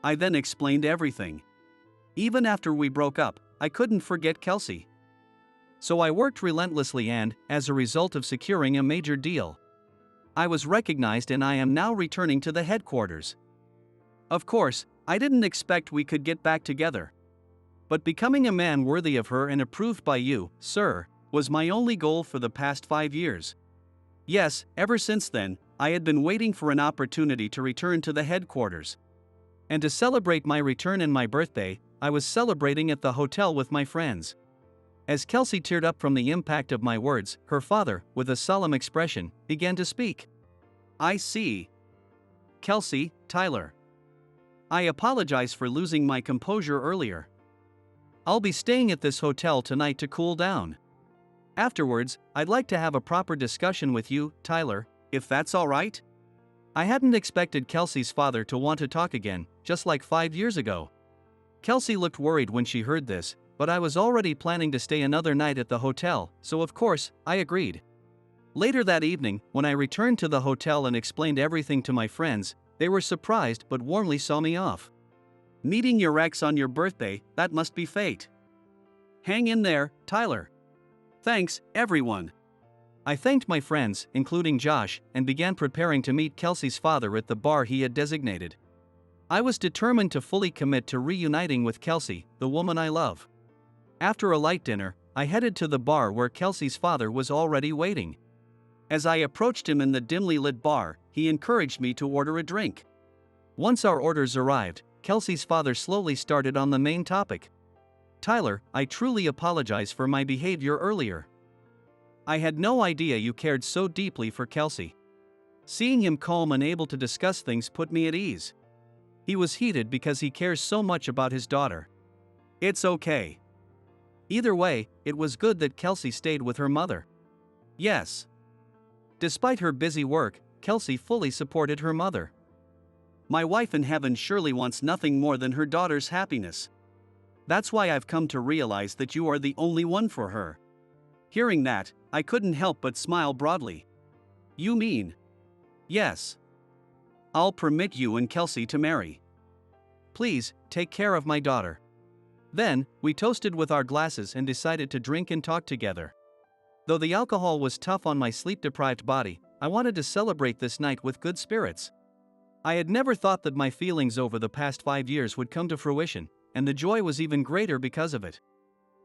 I then explained everything. Even after we broke up, I couldn't forget Kelsey. So I worked relentlessly and, as a result of securing a major deal, I was recognized and I am now returning to the headquarters. Of course, I didn't expect we could get back together. But becoming a man worthy of her and approved by you, sir, was my only goal for the past 5 years. Yes, ever since then, I had been waiting for an opportunity to return to the headquarters. And to celebrate my return and my birthday, I was celebrating at the hotel with my friends. As Kelsey teared up from the impact of my words, her father, with a solemn expression, began to speak. I see. Kelsey, Tyler. I apologize for losing my composure earlier. I'll be staying at this hotel tonight to cool down. Afterwards, I'd like to have a proper discussion with you, Tyler, if that's all right? I hadn't expected Kelsey's father to want to talk again, just like 5 years ago. Kelsey looked worried when she heard this, but I was already planning to stay another night at the hotel, so of course, I agreed. Later that evening, when I returned to the hotel and explained everything to my friends, they were surprised but warmly saw me off. Meeting your ex on your birthday, that must be fate. Hang in there, Tyler. Thanks, everyone. I thanked my friends, including Josh, and began preparing to meet Kelsey's father at the bar he had designated. I was determined to fully commit to reuniting with Kelsey, the woman I love. After a light dinner, I headed to the bar where Kelsey's father was already waiting. As I approached him in the dimly lit bar, he encouraged me to order a drink. Once our orders arrived, Kelsey's father slowly started on the main topic. Tyler, I truly apologize for my behavior earlier. I had no idea you cared so deeply for Kelsey. Seeing him calm and able to discuss things put me at ease. He was heated because he cares so much about his daughter. It's okay. Either way, it was good that Kelsey stayed with her mother. Yes. Despite her busy work, Kelsey fully supported her mother. My wife in heaven surely wants nothing more than her daughter's happiness. That's why I've come to realize that you are the only one for her. Hearing that, I couldn't help but smile broadly. You mean? Yes. I'll permit you and Kelsey to marry. Please, take care of my daughter. Then, we toasted with our glasses and decided to drink and talk together. Though the alcohol was tough on my sleep-deprived body, I wanted to celebrate this night with good spirits. I had never thought that my feelings over the past 5 years would come to fruition, and the joy was even greater because of it.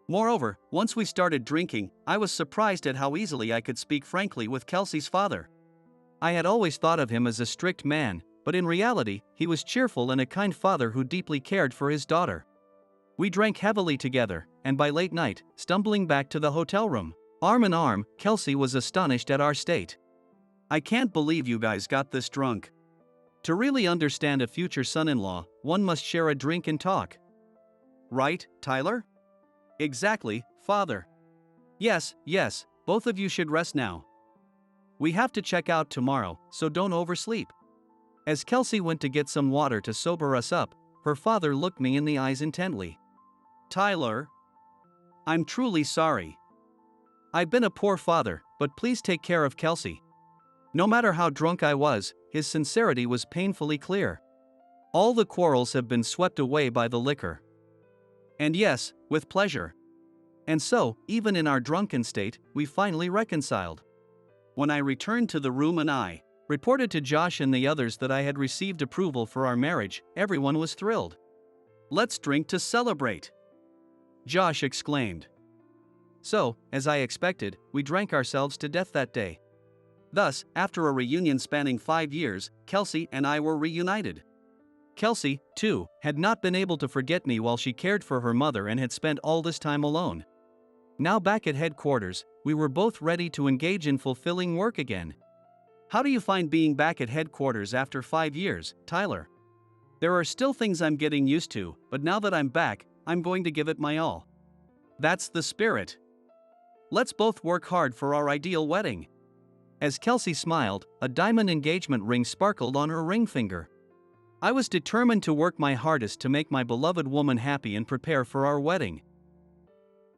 Moreover, once we started drinking, I was surprised at how easily I could speak frankly with Kelsey's father. I had always thought of him as a strict man, but in reality, he was cheerful and a kind father who deeply cared for his daughter. We drank heavily together, and by late night, stumbling back to the hotel room, arm in arm, Kelsey was astonished at our state. I can't believe you guys got this drunk. To really understand a future son-in-law, one must share a drink and talk. Right, Tyler? Exactly, father. Yes, both of you should rest now. We have to check out tomorrow, so don't oversleep. As Kelsey went to get some water to sober us up, her father looked me in the eyes intently. Tyler, I'm truly sorry. I've been a poor father, but please take care of Kelsey. No matter how drunk I was, his sincerity was painfully clear. All the quarrels have been swept away by the liquor. And yes, with pleasure. And so, even in our drunken state, we finally reconciled. When I returned to the room and I reported to Josh and the others that I had received approval for our marriage, everyone was thrilled. "Let's drink to celebrate," Josh exclaimed. So, as I expected, we drank ourselves to death that day. Thus, after a reunion spanning 5 years, Kelsey and I were reunited. Kelsey, too, had not been able to forget me while she cared for her mother and had spent all this time alone. Now back at headquarters, we were both ready to engage in fulfilling work again. How do you find being back at headquarters after 5 years, Tyler? There are still things I'm getting used to, but now that I'm back, I'm going to give it my all. That's the spirit. Let's both work hard for our ideal wedding. As Kelsey smiled, a diamond engagement ring sparkled on her ring finger. I was determined to work my hardest to make my beloved woman happy and prepare for our wedding.